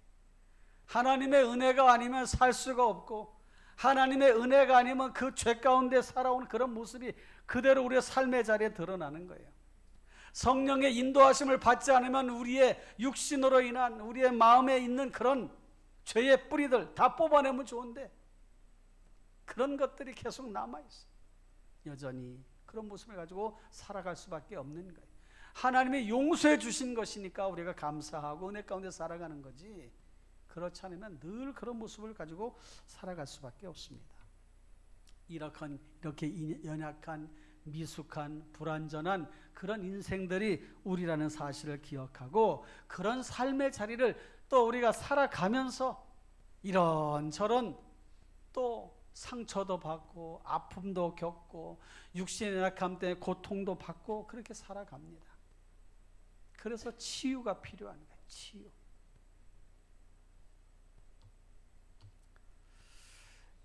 [SPEAKER 1] 하나님의 은혜가 아니면 살 수가 없고 하나님의 은혜가 아니면 그 죄 가운데 살아온 그런 모습이 그대로 우리의 삶의 자리에 드러나는 거예요. 성령의 인도하심을 받지 않으면 우리의 육신으로 인한 우리의 마음에 있는 그런 죄의 뿌리들 다 뽑아내면 좋은데 그런 것들이 계속 남아있어요. 여전히 그런 모습을 가지고 살아갈 수밖에 없는 거예요. 하나님이 용서해 주신 것이니까 우리가 감사하고 은혜 가운데 살아가는 거지, 그렇지 않으면 늘 그런 모습을 가지고 살아갈 수밖에 없습니다. 이렇게 연약한, 미숙한, 불완전한 그런 인생들이 우리라는 사실을 기억하고 그런 삶의 자리를 또 우리가 살아가면서 이런저런 또 상처도 받고 아픔도 겪고 육신의 연약함 때문에 고통도 받고 그렇게 살아갑니다. 그래서 치유가 필요한 거예요. 치유.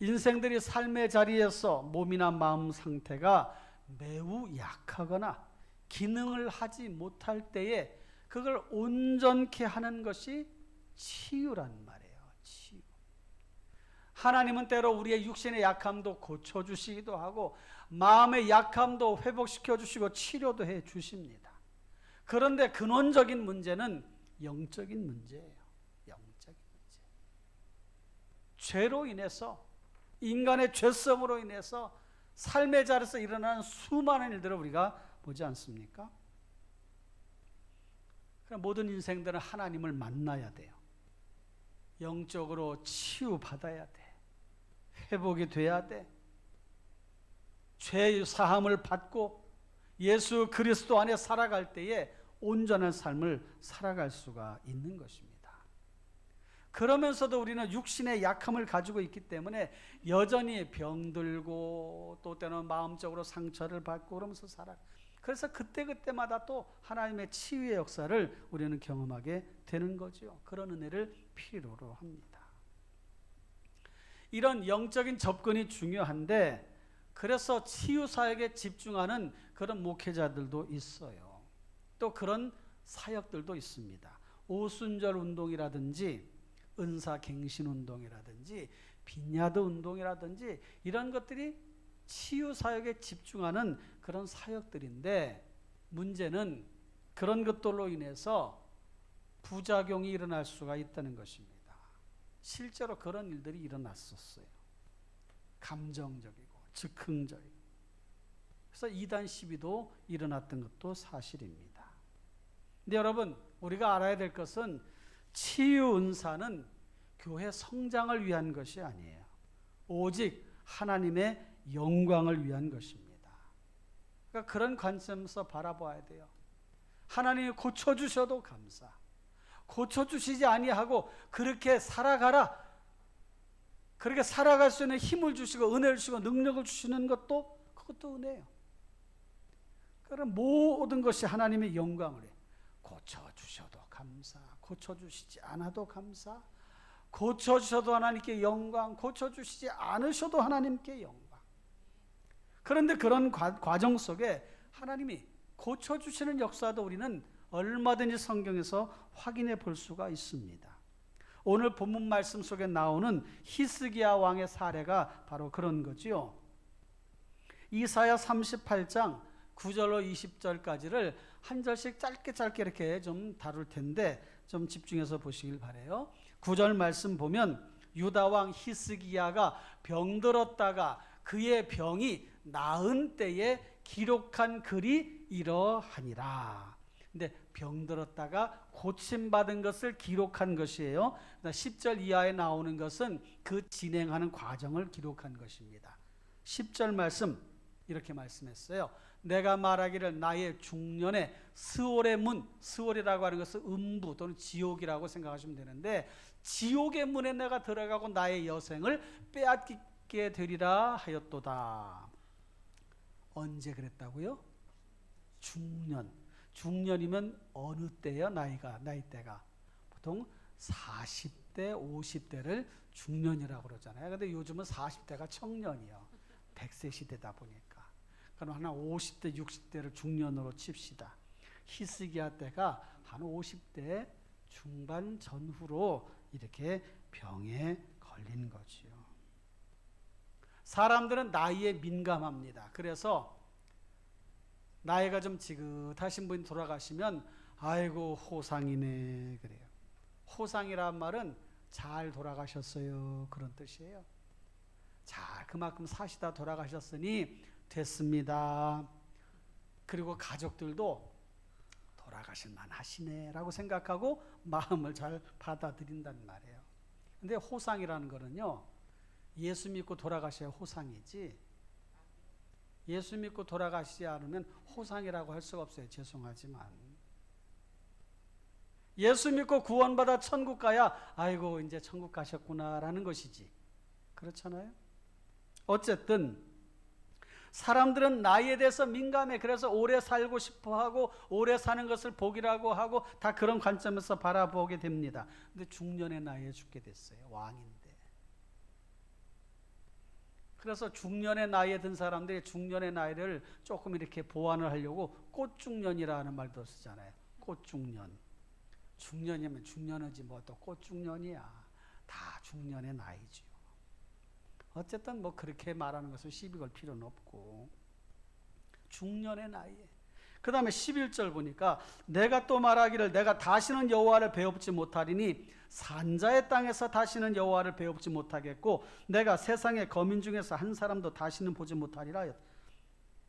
[SPEAKER 1] 인생들이 삶의 자리에서 몸이나 마음 상태가 매우 약하거나 기능을 하지 못할 때에 그걸 온전케 하는 것이 치유란 말이에요. 치유. 하나님은 때로 우리의 육신의 약함도 고쳐주시기도 하고 마음의 약함도 회복시켜 주시고 치료도 해 주십니다. 그런데 근원적인 문제는 영적인 문제예요. 영적인 문제. 죄로 인해서, 인간의 죄성으로 인해서 삶의 자리에서 일어나는 수많은 일들을 우리가 보지 않습니까? 모든 인생들은 하나님을 만나야 돼요. 영적으로 치유받아야 돼. 회복이 돼야 돼. 죄 사함을 받고 예수 그리스도 안에 살아갈 때에 온전한 삶을 살아갈 수가 있는 것입니다. 그러면서도 우리는 육신의 약함을 가지고 있기 때문에 여전히 병들고 또 때는 마음적으로 상처를 받고 그러면서 살아요. 그래서 그때그때마다 또 하나님의 치유의 역사를 우리는 경험하게 되는 거죠. 그런 은혜를 필요로 합니다. 이런 영적인 접근이 중요한데 그래서 치유 사역에 집중하는 그런 목회자들도 있어요. 또 그런 사역들도 있습니다. 오순절 운동이라든지 은사갱신 운동이라든지 빈야드 운동이라든지 이런 것들이 치유 사역에 집중하는 그런 사역들인데 문제는 그런 것들로 인해서 부작용이 일어날 수가 있다는 것입니다. 실제로 그런 일들이 일어났었어요. 감정적이고 즉흥적이고. 그래서 이단 시비도 일어났던 것도 사실입니다. 근데 여러분, 우리가 알아야 될 것은 치유 은사는 교회 성장을 위한 것이 아니에요. 오직 하나님의 영광을 위한 것입니다. 그러니까 그런 관점에서 바라봐야 돼요. 하나님이 고쳐주셔도 감사. 고쳐주시지 아니하고 그렇게 살아가라. 그렇게 살아갈 수 있는 힘을 주시고 은혜를 주시고 능력을 주시는 것도 그것도 은혜예요. 그런 모든 것이 하나님의 영광을 해요. 고쳐주셔도 감사. 고쳐주시지 않아도 감사. 고쳐주셔도 하나님께 영광. 고쳐주시지 않으셔도 하나님께 영광. 그런데 그런 과정 속에 하나님이 고쳐주시는 역사도 우리는 얼마든지 성경에서 확인해 볼 수가 있습니다. 오늘 본문 말씀 속에 나오는 히스기야 왕의 사례가 바로 그런 거지요. 이사야 38장 9절로 20절까지를 한 절씩 짧게 이렇게 좀 다룰 텐데 좀 집중해서 보시길 바라요. 9절 말씀 보면 유다 왕 히스기야가 병들었다가 그의 병이 나은 때에 기록한 글이 이러하니라. 근데 병들었다가 고침받은 것을 기록한 것이에요. 10절 이하에 나오는 것은 그 진행하는 과정을 기록한 것입니다. 10절 말씀 이렇게 말씀했어요. 내가 말하기를 나의 중년에 스올의 문, 스올이라고 하는 것은 음부 또는 지옥이라고 생각하시면 되는데 지옥의 문에 내가 들어가고 나의 여생을 빼앗기게 되리라 하였도다. 언제 그랬다고요? 중년. 중년이면 어느 때예요? 나이대가 보통 40대, 50대를 중년이라고 그러잖아요. 근데 요즘은 40대가 청년이요. 100세 시대다 보니까. 그럼 한 50대, 60대를 중년으로 칩시다. 히스기야 때가 한 50대 중반 전후로 이렇게 병에 걸린 거지요. 사람들은 나이에 민감합니다. 그래서 나이가 좀 지긋하신 분이 돌아가시면 아이고 호상이네 그래요. 호상이란 말은 잘 돌아가셨어요 그런 뜻이에요. 자, 그만큼 사시다 돌아가셨으니 됐습니다. 그리고 가족들도 돌아가실 만하시네 라고 생각하고 마음을 잘 받아들인다는 말이에요. 근데 호상이라는 거는요, 예수 믿고 돌아가셔야 호상이지, 예수 믿고 돌아가시지 않으면 호상이라고 할 수가 없어요. 죄송하지만. 예수 믿고 구원받아 천국 가야 아이고 이제 천국 가셨구나 라는 것이지. 그렇잖아요. 어쨌든 사람들은 나이에 대해서 민감해. 그래서 오래 살고 싶어하고 오래 사는 것을 복이라고 하고 다 그런 관점에서 바라보게 됩니다. 근데 중년의 나이에 죽게 됐어요. 왕인데. 그래서 중년의 나이에 든 사람들이 중년의 나이를 조금 이렇게 보완을 하려고 꽃중년이라는 말도 쓰잖아요. 꽃중년. 중년이면 중년이지 뭐 또 꽃중년이야. 다 중년의 나이지요. 어쨌든 뭐 그렇게 말하는 것은 시비 걸 필요는 없고 중년의 나이에. 그 다음에 11절 보니까 내가 또 말하기를 내가 다시는 여호와를 배웁지 못하리니 산자의 땅에서 다시는 여호와를 배웁지 못하겠고 내가 세상의 거민 중에서 한 사람도 다시는 보지 못하리라.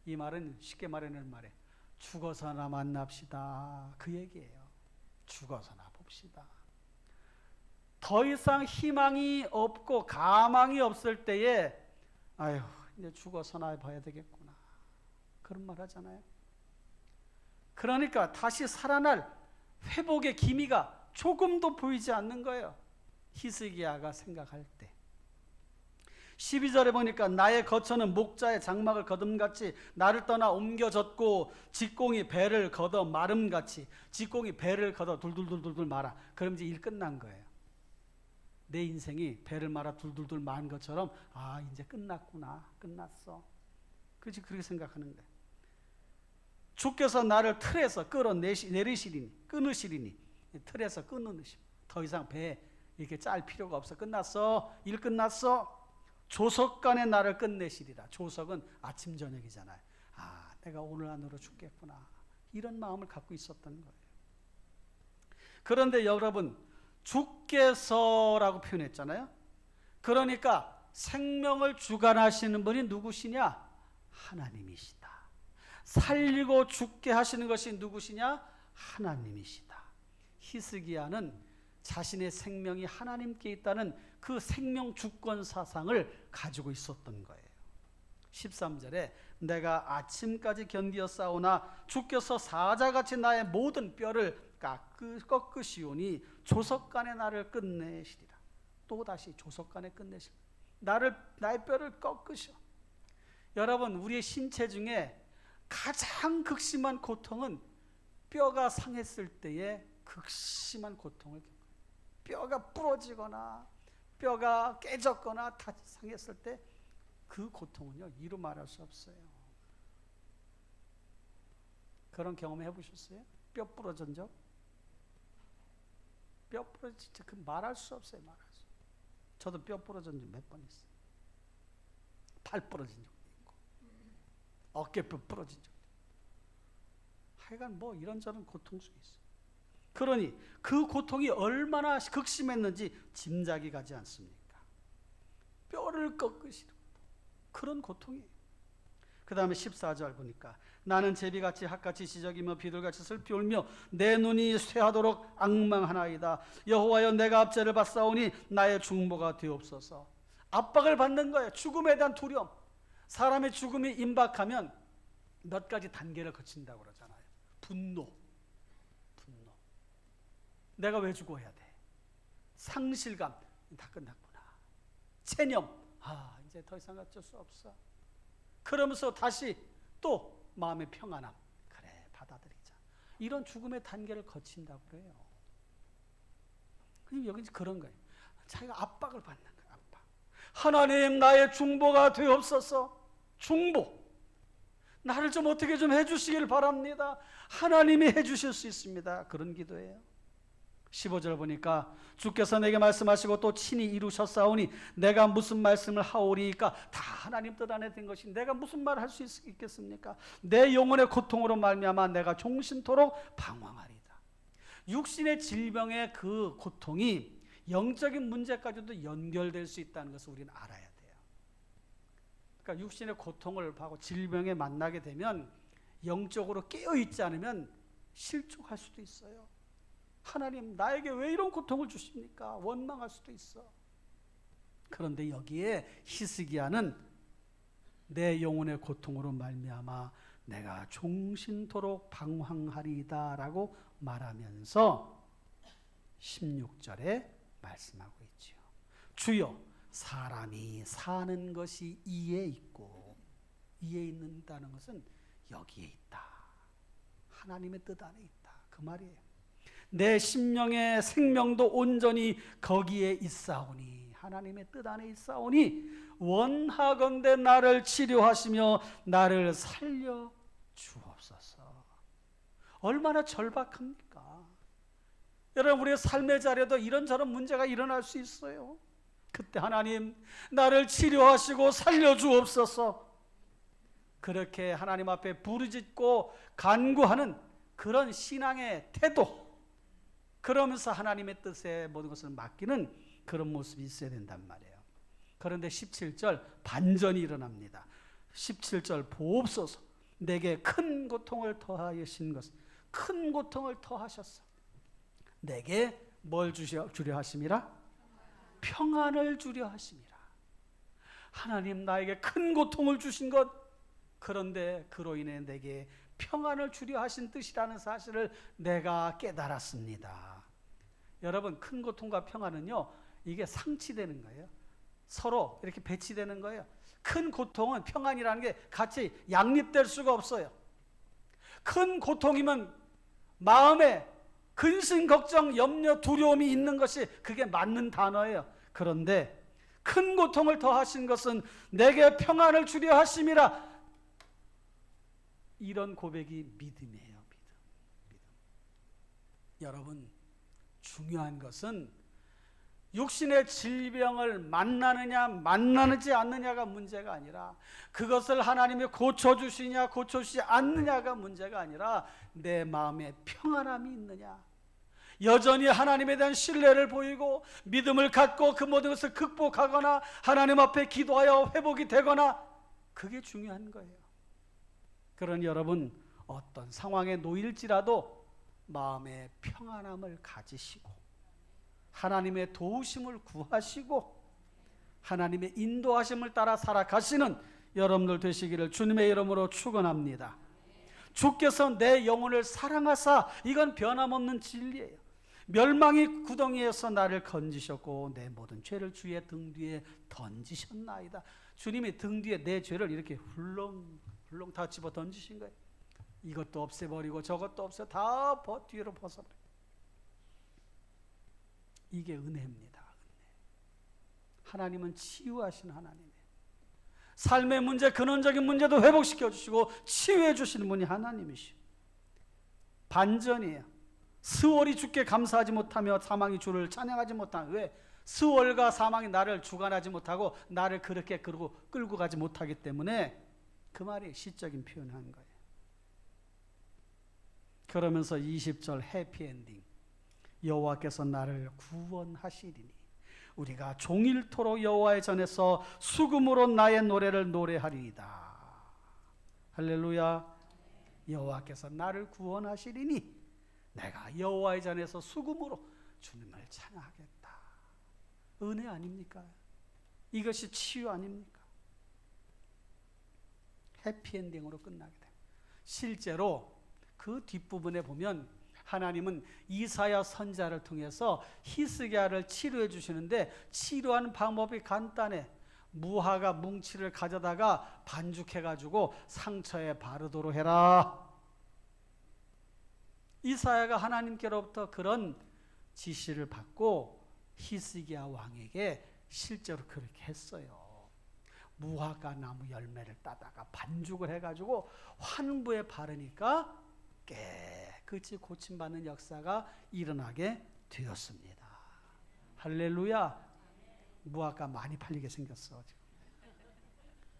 [SPEAKER 1] 이 말은 쉽게 말하는 말에 죽어서나 만납시다 그 얘기예요. 죽어서나 봅시다. 더 이상 희망이 없고 가망이 없을 때에 아유 이제 죽어서나 봐야 되겠구나 그런 말 하잖아요. 그러니까 다시 살아날 회복의 기미가 조금도 보이지 않는 거예요. 히스기야가 생각할 때. 12절에 보니까 나의 거처는 목자의 장막을 거둠같이 나를 떠나 옮겨졌고 직공이 배를 걷어 마름같이. 직공이 배를 걷어 둘둘둘둘 말아. 그럼 이제 일 끝난 거예요. 내 인생이 배를 말아 둘둘둘 만 것처럼 아 이제 끝났구나. 끝났어. 그렇지 그렇게 생각하는 거예요. 주께서 나를 틀에서 끌어내리시리니 끊으시리니 틀에서 끊으시고 더 이상 배 이렇게 짤 필요가 없어. 끝났어. 일 끝났어. 조석간에 나를 끝내시리라. 조석은 아침 저녁이잖아요. 아 내가 오늘 안으로 죽겠구나. 이런 마음을 갖고 있었던 거예요. 그런데 여러분 주께서라고 표현했잖아요. 그러니까 생명을 주관하시는 분이 누구시냐? 하나님이시다. 살리고 죽게 하시는 것이 누구시냐? 하나님이시다. 히스기야는 자신의 생명이 하나님께 있다는 그 생명 주권 사상을 가지고 있었던 거예요. 13절에 내가 아침까지 견디어 싸우나 주께서 사자같이 나의 모든 뼈를 꺾으시오니 조석간에 나를 끝내시리라. 또다시 조석간에 끝내시리라. 나의 뼈를 꺾으셔. 여러분 우리의 신체 중에 가장 극심한 고통은 뼈가 상했을 때의 극심한 고통을 겪어요. 뼈가 부러지거나 뼈가 깨졌거나 다 상했을 때 그 고통은요 이루 말할 수 없어요. 그런 경험 해보셨어요? 뼈 부러진 적? 뼈 부러진 진짜 그 말할 수 없어요. 말할 수. 저도 뼈 부러진 적 몇 번 있어요. 팔 부러진 적도 있고 어깨뼈 부러진 적도 있고 하여간 뭐 이런저런 고통 속에 있어요. 그러니 그 고통이 얼마나 극심했는지 짐작이 가지 않습니까? 뼈를 꺾으시는 그런 고통이에요. 그 다음에 14절 보니까 나는 제비같이 핫같이 지저귀며 비둘같이 슬피 울며 내 눈이 쇠하도록 앙망하나이다. 여호와여 내가 압제를 받사오니 나의 중보가 되옵소서. 압박을 받는 거예요. 죽음에 대한 두려움. 사람의 죽음이 임박하면 몇 가지 단계를 거친다고 그러잖아요. 분노. 내가 왜 죽어야 돼? 상실감. 다 끝났구나. 체념. 아 이제 더 이상 어쩔 수 없어. 그러면서 다시 또 마음의 평안함. 그래 받아들이자. 이런 죽음의 단계를 거친다고 그래요. 그럼 여기 그런 거예요. 자기가 압박을 받는 거예요. 압박. 하나님 나의 중보가 되옵소서. 중보. 나를 좀 어떻게 좀 해주시길 바랍니다. 하나님이 해주실 수 있습니다. 그런 기도예요. 15절 보니까 주께서 내게 말씀하시고 또 친히 이루셨사오니 내가 무슨 말씀을 하오리까. 다 하나님 뜻 안에 된 것이 내가 무슨 말을 할 수 있겠습니까? 내 영혼의 고통으로 말미암아 내가 종신토록 방황하리다. 육신의 질병의 그 고통이 영적인 문제까지도 연결될 수 있다는 것을 우리는 알아야 돼요. 그러니까 육신의 고통을 하고 질병에 만나게 되면 영적으로 깨어있지 않으면 실족할 수도 있어요. 하나님 나에게 왜 이런 고통을 주십니까? 원망할 수도 있어. 그런데 여기에 히스기야는 내 영혼의 고통으로 말미암아 내가 종신토록 방황하리이다라고 말하면서 16절에 말씀하고 있지요. 주여, 사람이 사는 것이 이에 있고, 이에 있는다는 것은 여기에 있다. 하나님의 뜻 안에 있다. 그 말이에요. 내 심령의 생명도 온전히 거기에 있사오니, 하나님의 뜻 안에 있사오니 원하건대 나를 치료하시며 나를 살려 주옵소서. 얼마나 절박합니까? 여러분, 우리의 삶의 자리에도 이런저런 문제가 일어날 수 있어요. 그때 하나님 나를 치료하시고 살려 주옵소서. 그렇게 하나님 앞에 부르짖고 간구하는 그런 신앙의 태도, 그러면서 하나님의 뜻에 모든 것을 맡기는 그런 모습이 있어야 된단 말이에요. 그런데 17절 반전이 일어납니다. 17절 보옵소서. 내게 큰 고통을 더하신 것, 큰 고통을 더하셨어. 내게 뭘 주려 하심이라? 평안을 주려 하심이라. 하나님 나에게 큰 고통을 주신 것, 그런데 그로 인해 내게 평안을 주려 하신 뜻이라는 사실을 내가 깨달았습니다. 여러분, 큰 고통과 평안은요, 이게 상치되는 거예요. 서로 이렇게 배치되는 거예요. 큰 고통은 평안이라는 게 같이 양립될 수가 없어요. 큰 고통이면 마음에 근심, 걱정, 염려, 두려움이 있는 것이 그게 맞는 단어예요. 그런데 큰 고통을 더하신 것은 내게 평안을 주려 하심이라. 이런 고백이 믿음이에요. 믿음. 여러분, 중요한 것은 육신의 질병을 만나지 않느냐가 문제가 아니라, 그것을 하나님이 고쳐주시냐 고쳐주지 않느냐가 문제가 아니라 내 마음에 평안함이 있느냐, 여전히 하나님에 대한 신뢰를 보이고 믿음을 갖고 그 모든 것을 극복하거나 하나님 앞에 기도하여 회복이 되거나, 그게 중요한 거예요. 그러니 여러분, 어떤 상황에 놓일지라도 마음의 평안함을 가지시고 하나님의 도우심을 구하시고 하나님의 인도하심을 따라 살아가시는 여러분들 되시기를 주님의 이름으로 축원합니다. 주께서 내 영혼을 사랑하사, 이건 변함없는 진리예요. 멸망의 구덩이에서 나를 건지셨고 내 모든 죄를 주의 등 뒤에 던지셨나이다. 주님이 등 뒤에 내 죄를 이렇게 훌렁훌렁 다 집어 던지신 거예요. 이것도 없애버리고 저것도 없애 다 뒤로 벗어버려. 이게 은혜입니다. 은혜. 하나님은 치유하신 하나님이에요. 삶의 문제, 근원적인 문제도 회복시켜 주시고 치유해 주시는 분이 하나님이시오. 반전이에요. 스월이 주께 감사하지 못하며 사망이 주를 찬양하지 못하는, 왜? 스월과 사망이 나를 주관하지 못하고 나를 그렇게 끌고 가지 못하기 때문에 그 말이 시적인 표현을 한 거예요. 그러면서 20절 해피엔딩, 여호와께서 나를 구원하시리니 우리가 종일토록 여호와의 전에서 수금으로 나의 노래를 노래하리이다. 할렐루야. 여호와께서 나를 구원하시리니 내가 여호와의 전에서 수금으로 주님을 찬양하겠다. 은혜 아닙니까? 이것이 치유 아닙니까? 해피엔딩으로 끝나게 됩니다. 실제로 그 뒷부분에 보면 하나님은 이사야 선지자를 통해서 히스기야를 치료해 주시는데, 치료하는 방법이 간단해. 무화과 뭉치를 가져다가 반죽해가지고 상처에 바르도록 해라. 이사야가 하나님께로부터 그런 지시를 받고 히스기야 왕에게 실제로 그렇게 했어요. 무화과 나무 열매를 따다가 반죽을 해가지고 환부에 바르니까 깨끗이 고침받는 역사가 일어나게 되었습니다. 할렐루야. 무화과 많이 팔리게 생겼어 지금.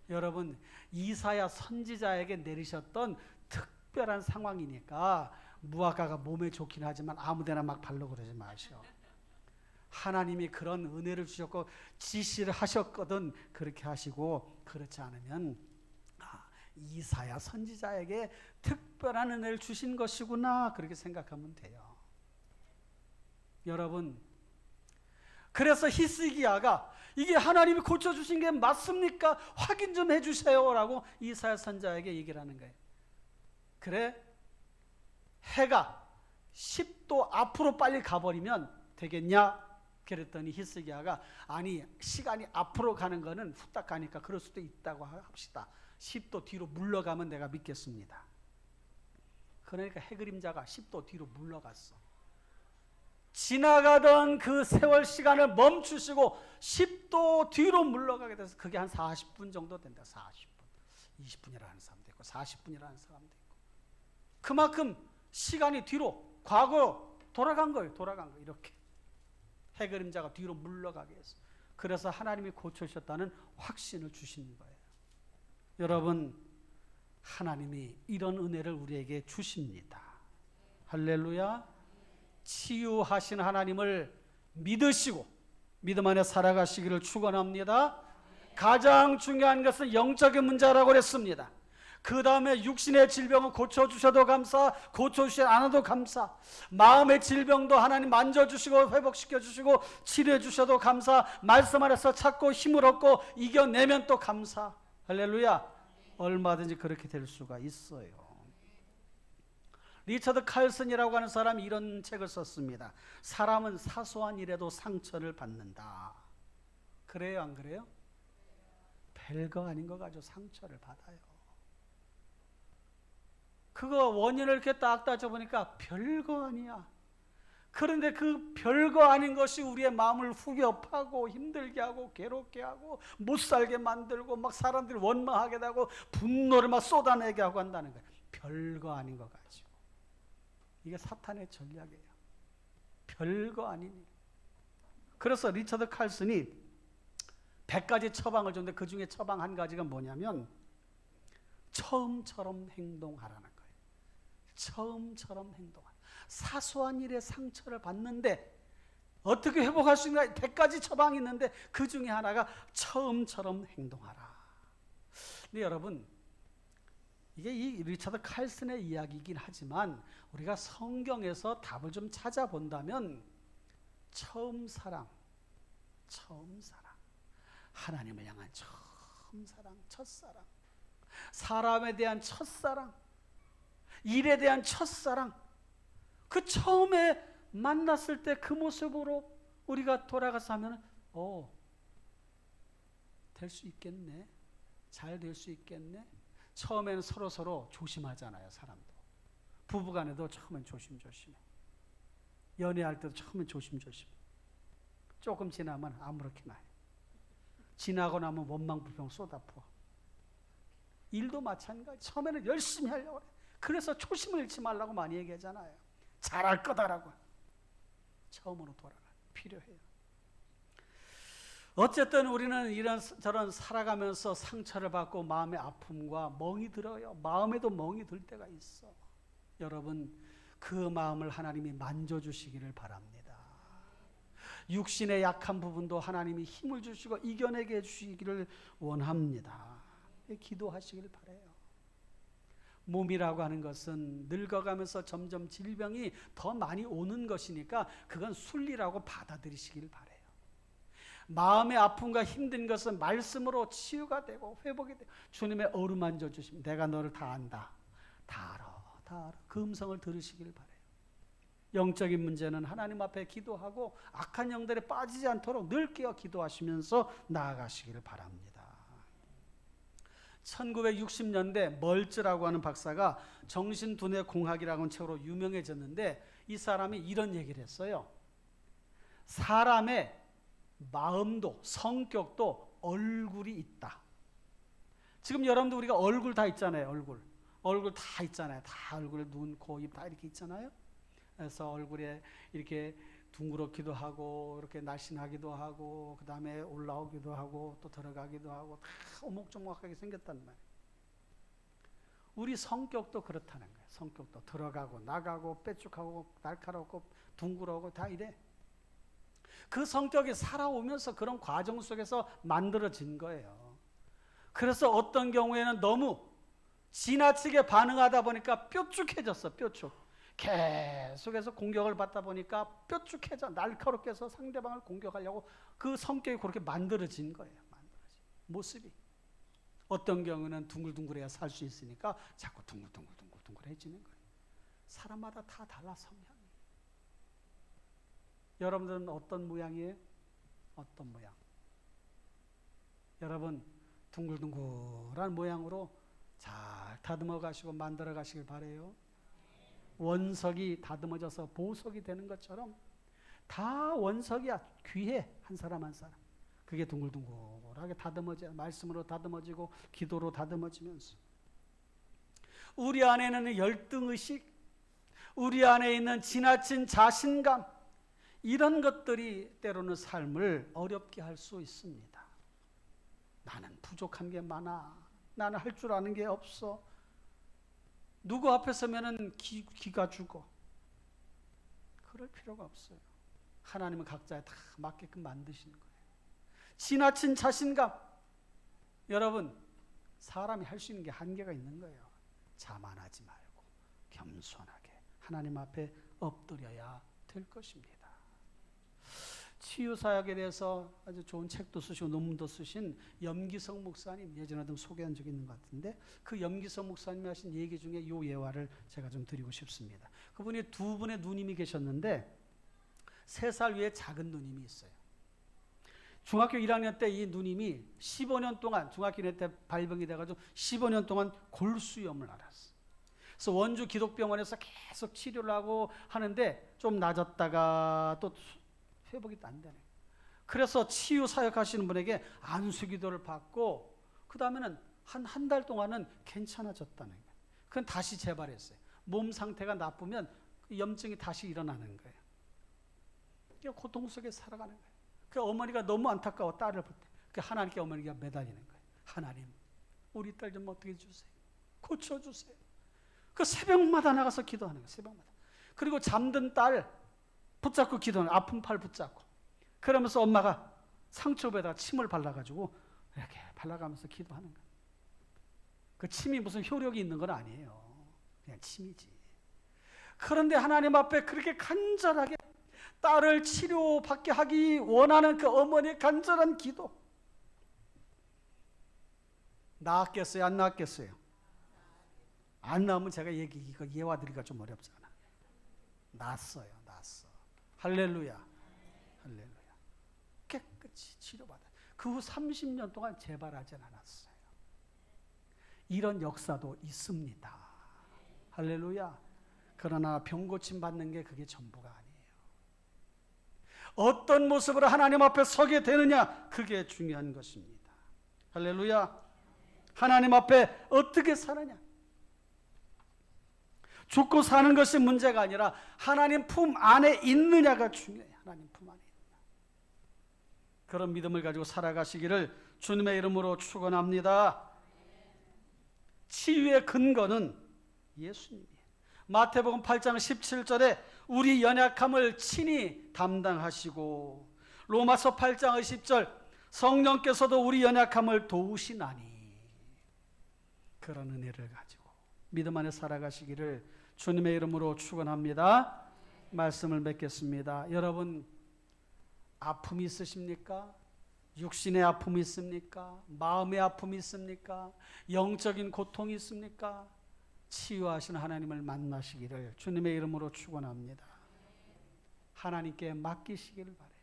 [SPEAKER 1] 여러분, 이사야 선지자에게 내리셨던 특별한 상황이니까 무화과가 몸에 좋긴 하지만 아무데나 막 바르고 그러지 마시오. 하나님이 그런 은혜를 주셨고 지시를 하셨거든 그렇게 하시고, 그렇지 않으면 이사야 선지자에게 특별한 은혜를 주신 것이구나 그렇게 생각하면 돼요. 여러분, 그래서 히스기야가 이게 하나님이 고쳐주신 게 맞습니까? 확인 좀 해주세요 라고 이사야 선지자에게 얘기를 하는 거예요. 그래, 해가 10도 앞으로 빨리 가버리면 되겠냐? 그랬더니 히스기야가 아니, 시간이 앞으로 가는 거는 후딱 가니까 그럴 수도 있다고 합시다. 10도 뒤로 물러가면 내가 믿겠습니다. 그러니까 해 그림자가 10도 뒤로 물러갔어. 지나가던 그 세월 시간을 멈추시고 10도 뒤로 물러가게 돼서 그게 한 40분 정도 된다. 40분. 20분이라는 사람도 있고 40분이라는 사람도 있고. 그만큼 시간이 뒤로 과거로 돌아간 거예요. 돌아간 거 이렇게. 해 그림자가 뒤로 물러가게 해서. 그래서 하나님이 고쳐주셨다는 확신을 주신 거예요. 여러분, 하나님이 이런 은혜를 우리에게 주십니다. 할렐루야. 치유하신 하나님을 믿으시고 믿음 안에 살아가시기를 축원합니다. 가장 중요한 것은 영적인 문제라고 그랬습니다. 그 다음에 육신의 질병은 고쳐주셔도 감사, 고쳐주시지 않아도 감사. 마음의 질병도 하나님 만져주시고 회복시켜주시고 치료해주셔도 감사. 말씀 안에서 찾고 힘을 얻고 이겨내면 또 감사. 할렐루야. 얼마든지 그렇게 될 수가 있어요. 리처드 칼슨이라고 하는 사람이 이런 책을 썼습니다. 사람은 사소한 일에도 상처를 받는다. 그래요, 안 그래요? 별거 아닌 거 가지고 상처를 받아요. 그거 원인을 이렇게 딱 따져보니까 별거 아니야. 그런데 그 별거 아닌 것이 우리의 마음을 후벼파고 힘들게 하고 괴롭게 하고 못 살게 만들고 막 사람들이 원망하게 하고 분노를 막 쏟아내게 하고 한다는 거예요. 별거 아닌 거 가지고. 이게 사탄의 전략이에요. 별거 아닌 일. 그래서 리처드 칼슨이 100가지 처방을 줬는데 그 중에 처방 한 가지가 뭐냐면 처음처럼 행동하라는 거예요. 처음처럼 행동하라. 사소한 일에 상처를 받는데 어떻게 회복할 수 있는가 100가지 처방이 있는데 그 중에 하나가 처음처럼 행동하라. 근데 여러분, 이게 이 리처드 칼슨의 이야기이긴 하지만 우리가 성경에서 답을 좀 찾아본다면 처음 사랑, 하나님을 향한 처음 사랑, 첫사랑, 사람에 대한 첫사랑, 일에 대한 첫사랑, 그 처음에 만났을 때 그 모습으로 우리가 돌아가서 하면 될 수 있겠네, 잘 될 수 있겠네. 처음에는 서로 조심하잖아요. 사람도 부부간에도 처음엔 조심조심해. 연애할 때도 처음엔 조심조심해. 조금 지나면 아무렇게나 해. 지나고 나면 원망불평 쏟아부어. 일도 마찬가지. 처음에는 열심히 하려고 그래. 그래서 초심을 잃지 말라고 많이 얘기하잖아요. 잘할 거다라고. 처음으로 돌아가. 필요해요. 어쨌든 우리는 저런 살아가면서 상처를 받고 마음의 아픔과 멍이 들어요. 마음에도 멍이 들 때가 있어. 여러분, 그 마음을 하나님이 만져주시기를 바랍니다. 육신의 약한 부분도 하나님이 힘을 주시고 이겨내게 해주시기를 원합니다. 기도하시길 바라요. 몸이라고 하는 것은 늙어가면서 점점 질병이 더 많이 오는 것이니까 그건 순리라고 받아들이시길 바라요. 마음의 아픔과 힘든 것은 말씀으로 치유가 되고 회복이 되고 주님의 어루만져 주시면 내가 너를 다 안다. 다 알아. 그 음성을 들으시길 바라요. 영적인 문제는 하나님 앞에 기도하고 악한 영들에 빠지지 않도록 늘 깨어 기도하시면서 나아가시기를 바랍니다. 1960년대 멀즈라고 하는 박사가 정신두뇌 공학이라고 하는 책으로 유명해졌는데 이 사람이 이런 얘기를 했어요. 사람의 마음도 성격도 얼굴이 있다. 지금 여러분들 우리가 얼굴 다 있잖아요. 얼굴 다 있잖아요. 다 얼굴에 눈, 코, 입 다 이렇게 있잖아요. 그래서 얼굴에 이렇게 둥그렇기도 하고 이렇게 날씬하기도 하고 그 다음에 올라오기도 하고 또 들어가기도 하고 다 오목조목하게 생겼단 말이에요. 우리 성격도 그렇다는 거예요. 성격도 들어가고 나가고 빼쭉하고 날카롭고 둥그러고 다 이래. 그 성격이 살아오면서 그런 과정 속에서 만들어진 거예요. 그래서 어떤 경우에는 너무 지나치게 반응하다 보니까 뾰족해졌어. 뾰족. 계속해서 공격을 받다 보니까 뾰족해져 날카롭게 해서 상대방을 공격하려고 그 성격이 그렇게 만들어진 거예요. 만들어진 모습이. 어떤 경우는 둥글둥글해야 살 수 있으니까 자꾸 둥글둥글해지는 거예요. 사람마다 다 달라 성향이. 여러분들은 어떤 모양이에요? 어떤 모양? 여러분 둥글둥글한 모양으로 잘 다듬어 가시고 만들어 가시길 바래요. 원석이 다듬어져서 보석이 되는 것처럼 다 원석이야. 귀해. 한 사람 한 사람. 그게 둥글둥글하게 다듬어져 말씀으로 다듬어지고 기도로 다듬어지면서 우리 안에는 열등의식, 우리 안에 있는 지나친 자신감, 이런 것들이 때로는 삶을 어렵게 할 수 있습니다. 나는 부족한 게 많아. 나는 할 줄 아는 게 없어. 누구 앞에 서면은 기가 죽어. 그럴 필요가 없어요. 하나님은 각자에 다 맞게끔 만드시는 거예요. 지나친 자신감. 여러분, 사람이 할 수 있는 게 한계가 있는 거예요. 자만하지 말고 겸손하게 하나님 앞에 엎드려야 될 것입니다. 치유사역에 대해서 아주 좋은 책도 쓰시고 논문도 쓰신 염기성 목사님, 예전에도 소개한 적이 있는 것 같은데 그 염기성 목사님이 하신 얘기 중에 이 예화를 제가 좀 드리고 싶습니다. 그분이 두 분의 누님이 계셨는데 3살 위에 작은 누님이 있어요. 중학교 1학년 때 이 누님이 15년 동안 중학교 1학년 때 발병이 돼가지고 15년 동안 골수염을 앓았어. 그래서 원주 기독병원에서 계속 치료를 하고 하는데 좀 나아졌다가 또 회복이 안 되네. 그래서 치유 사역하시는 분에게 안수기도를 받고 그 다음에는 한 달 동안은 괜찮아졌다는 거예요. 그건 다시 재발했어요. 몸 상태가 나쁘면 염증이 다시 일어나는 거예요. 고통 속에 살아가는 거예요. 그 어머니가 너무 안타까워 딸을 볼 때. 그 하나님께 어머니가 매달리는 거예요. 하나님, 우리 딸 좀 어떻게 해주세요. 고쳐주세요. 그 새벽마다 나가서 기도하는 거예요. 새벽마다. 그리고 잠든 딸 붙잡고 기도하는 거예요. 아픈 팔 붙잡고. 그러면서 엄마가 상처부에다가 침을 발라가지고 이렇게 발라가면서 기도하는 거예요. 그 침이 무슨 효력이 있는 건 아니에요. 그냥 침이지. 그런데 하나님 앞에 그렇게 간절하게 딸을 치료받게 하기 원하는 그 어머니의 간절한 기도. 나았겠어요? 안 나았겠어요? 안 나오면 제가 이거 예화드리기가 좀 어렵잖아. 나았어요. 나았어. 할렐루야. 할렐루야. 깨끗이 치료받아. 그 후 30년 동안 재발하지 않았어요. 이런 역사도 있습니다. 할렐루야. 그러나 병 고침 받는 게 그게 전부가 아니에요. 어떤 모습으로 하나님 앞에 서게 되느냐, 그게 중요한 것입니다. 할렐루야. 하나님 앞에 어떻게 사느냐. 죽고 사는 것이 문제가 아니라 하나님 품 안에 있느냐가 중요해요. 하나님 품 안에 있느냐. 그런 믿음을 가지고 살아가시기를 주님의 이름으로 축원합니다. 치유의 근거는 예수님이에요. 마태복음 8장 17절에 우리 연약함을 친히 담당하시고, 로마서 8장 10절 성령께서도 우리 연약함을 도우시나니, 그런 은혜를 가지고 믿음 안에 살아가시기를 주님의 이름으로 축원합니다. 말씀을 맺겠습니다. 여러분, 아픔이 있으십니까? 육신의 아픔이 있습니까? 마음의 아픔이 있습니까? 영적인 고통이 있습니까? 치유하시는 하나님을 만나시기를 주님의 이름으로 축원합니다. 하나님께 맡기시기를 바라요.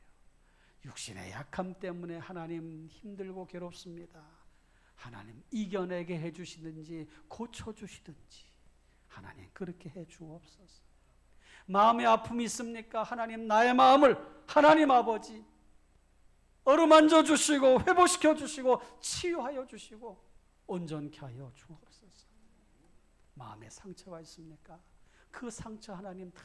[SPEAKER 1] 육신의 약함 때문에 하나님 힘들고 괴롭습니다. 하나님 이겨내게 해주시든지 고쳐주시든지 하나님 그렇게 해주옵소서. 마음의 아픔이 있습니까? 하나님 나의 마음을 하나님 아버지 어루만져 주시고 회복시켜 주시고 치유하여 주시고 온전케 하여 주옵소서. 마음에 상처가 있습니까? 그 상처 하나님 다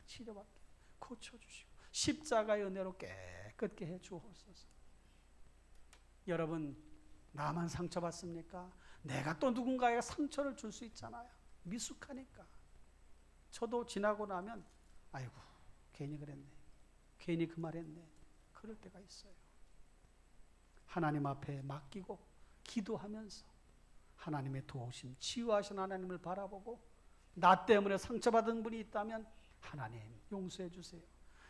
[SPEAKER 1] 치료받게 고쳐주시고 십자가의 은혜로 깨끗게 해 주옵소서. 여러분, 나만 상처받습니까? 내가 또 누군가에게 상처를 줄 수 있잖아요. 미숙하니까. 저도 지나고 나면 아이고 괜히 그랬네, 괜히 그 말했네, 그럴 때가 있어요. 하나님 앞에 맡기고 기도하면서 하나님의 도우심, 치유하신 하나님을 바라보고, 나 때문에 상처받은 분이 있다면 하나님 용서해 주세요,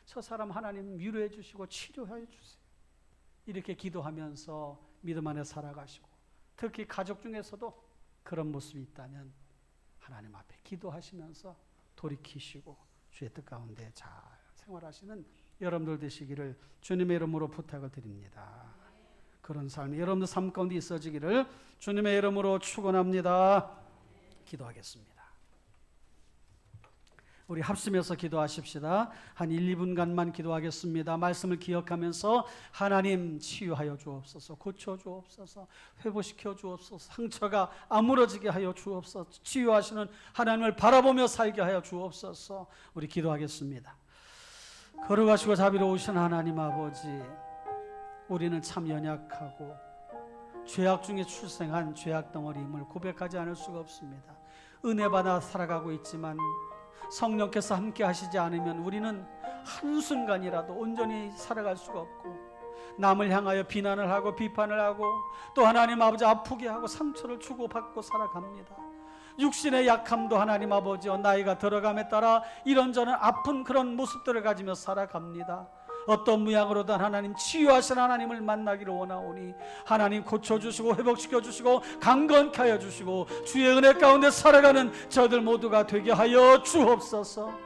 [SPEAKER 1] 저 사람 하나님 위로해 주시고 치료해 주세요, 이렇게 기도하면서 믿음 안에 살아가시고, 특히 가족 중에서도 그런 모습이 있다면 하나님 앞에 기도하시면서 돌이키시고 주의 뜻 가운데 잘 생활하시는 여러분들 되시기를 주님의 이름으로 부탁을 드립니다. 그런 삶이 여러분들 삶 가운데 있어지기를 주님의 이름으로 축원합니다. 기도하겠습니다. 우리 합심해서 기도하십시다. 한 1, 2분간만 기도하겠습니다. 말씀을 기억하면서 하나님 치유하여 주옵소서, 고쳐 주옵소서, 회복시켜 주옵소서, 상처가 아물어지게 하여 주옵소서, 치유하시는 하나님을 바라보며 살게 하여 주옵소서. 우리 기도하겠습니다. 거룩하시고 자비로우신 하나님 아버지, 우리는 참 연약하고 죄악 중에 출생한 죄악 덩어리임을 고백하지 않을 수가 없습니다. 은혜 받아 살아가고 있지만 성령께서 함께 하시지 않으면 우리는 한순간이라도 온전히 살아갈 수가 없고, 남을 향하여 비난을 하고 비판을 하고 또 하나님 아버지 아프게 하고 상처를 주고받고 살아갑니다. 육신의 약함도 하나님 아버지여 나이가 들어감에 따라 이런저런 아픈 그런 모습들을 가지며 살아갑니다. 어떤 모양으로든 하나님 치유하신 하나님을 만나기를 원하오니 하나님 고쳐주시고 회복시켜주시고 강건케 하여 주시고 주의 은혜 가운데 살아가는 저들 모두가 되게 하여 주옵소서.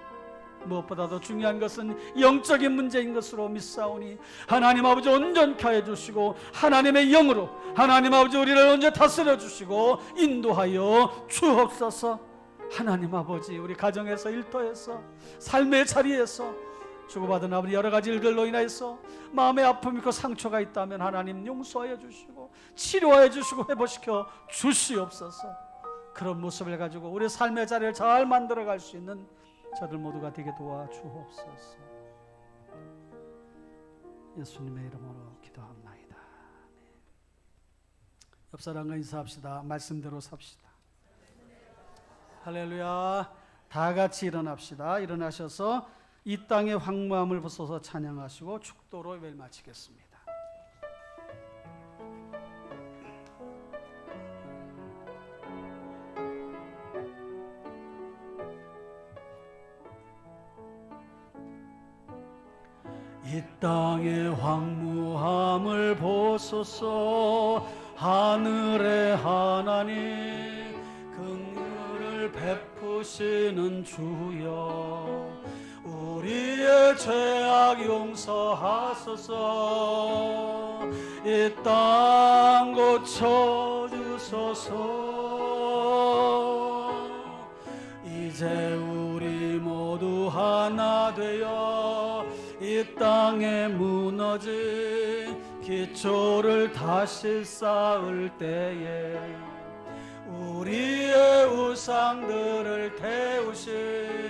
[SPEAKER 1] 무엇보다도 중요한 것은 영적인 문제인 것으로 믿사오니 하나님 아버지 온전케 하여 주시고 하나님의 영으로 하나님 아버지 우리를 언제 다스려 주시고 인도하여 주옵소서. 하나님 아버지 우리 가정에서 일터에서 삶의 자리에서 주고받은 아버지 여러 가지 일들로 인하여서 마음의 아픔이 있고 상처가 있다면 하나님 용서하여 주시고 치료하여 주시고 회복시켜 주시옵소서. 그런 모습을 가지고 우리 삶의 자리를 잘 만들어갈 수 있는 저들 모두가 되게 도와주옵소서. 예수님의 이름으로 기도합나이다. 옆 사람과 인사합시다. 말씀대로 삽시다. 할렐루야. 다 같이 일어납시다. 일어나셔서 이 땅의 황무함을 벗어서 찬양하시고 축도로 예배를 마치겠습니다. 이 땅의 황무함을 벗어서 하늘의 하나님 긍휼을 베푸시는 주여 우리의 죄악 용서하소서. 이 땅 고쳐주소서. 이제 우리 모두 하나 되어 이 땅에 무너진 기초를 다시 쌓을 때에 우리의 우상들을 태우신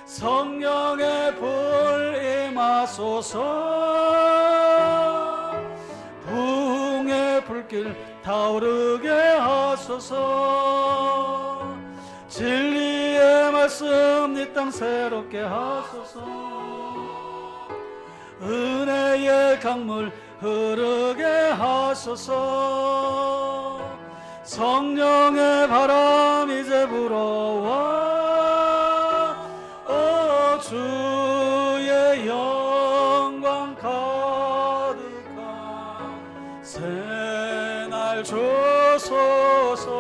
[SPEAKER 1] 성령의 불 임하소서. 부흥의 불길 타오르게 하소서. 진리의 말씀 이 땅 새롭게 하소서. 은혜의 강물 흐르게 하소서. 성령의 바람 이제 불어와 주의 영광 가득한 새날 주소서.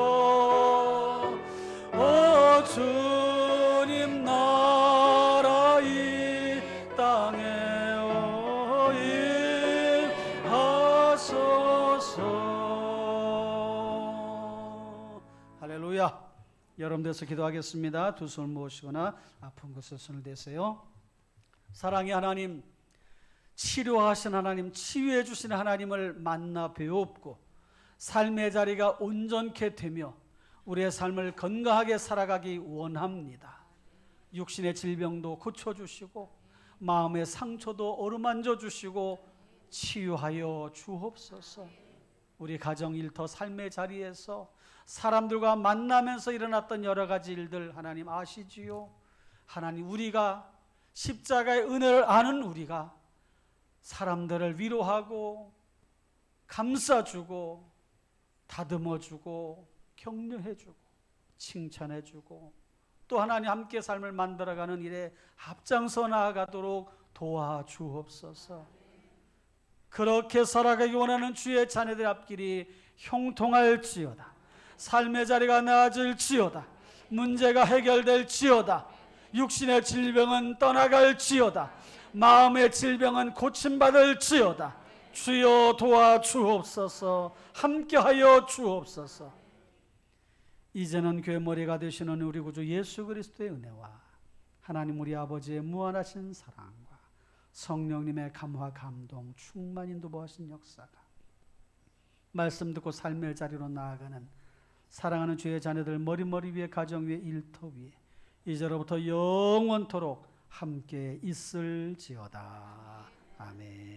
[SPEAKER 1] 주님 나라 이 땅에 임하소서. 할렐루야. 여러분들께서 기도하겠습니다. 두 손을 모으시거나 아픈 곳에 손을 대세요. 사랑의 하나님, 치료하신 하나님, 치유해 주신 하나님을 만나 배웁고 삶의 자리가 온전케 되며 우리의 삶을 건강하게 살아가기 원합니다. 육신의 질병도 고쳐주시고 마음의 상처도 어루만져 주시고 치유하여 주옵소서. 우리 가정 일터 삶의 자리에서 사람들과 만나면서 일어났던 여러 가지 일들 하나님 아시지요. 하나님, 우리가 십자가의 은혜를 아는 우리가 사람들을 위로하고 감싸주고 다듬어주고 격려해주고 칭찬해주고 또 하나님 함께 삶을 만들어가는 일에 앞장서 나아가도록 도와주옵소서. 그렇게 살아가기 원하는 주의 자녀들 앞길이 형통할지어다. 삶의 자리가 나아질지어다. 문제가 해결될지어다. 육신의 질병은 떠나갈지어다. 마음의 질병은 고침받을지어다. 주여 도와주옵소서. 함께하여 주옵소서. 이제는 교회 머리가 되시는 우리 구주 예수 그리스도의 은혜와 하나님 우리 아버지의 무한하신 사랑과 성령님의 감화 감동 충만 인도하신 역사가 말씀 듣고 삶의 자리로 나아가는 사랑하는 주의 자녀들 머리 위에 가정 위에 일터 위에 이제로부터 영원토록 함께 있을지어다. 아멘.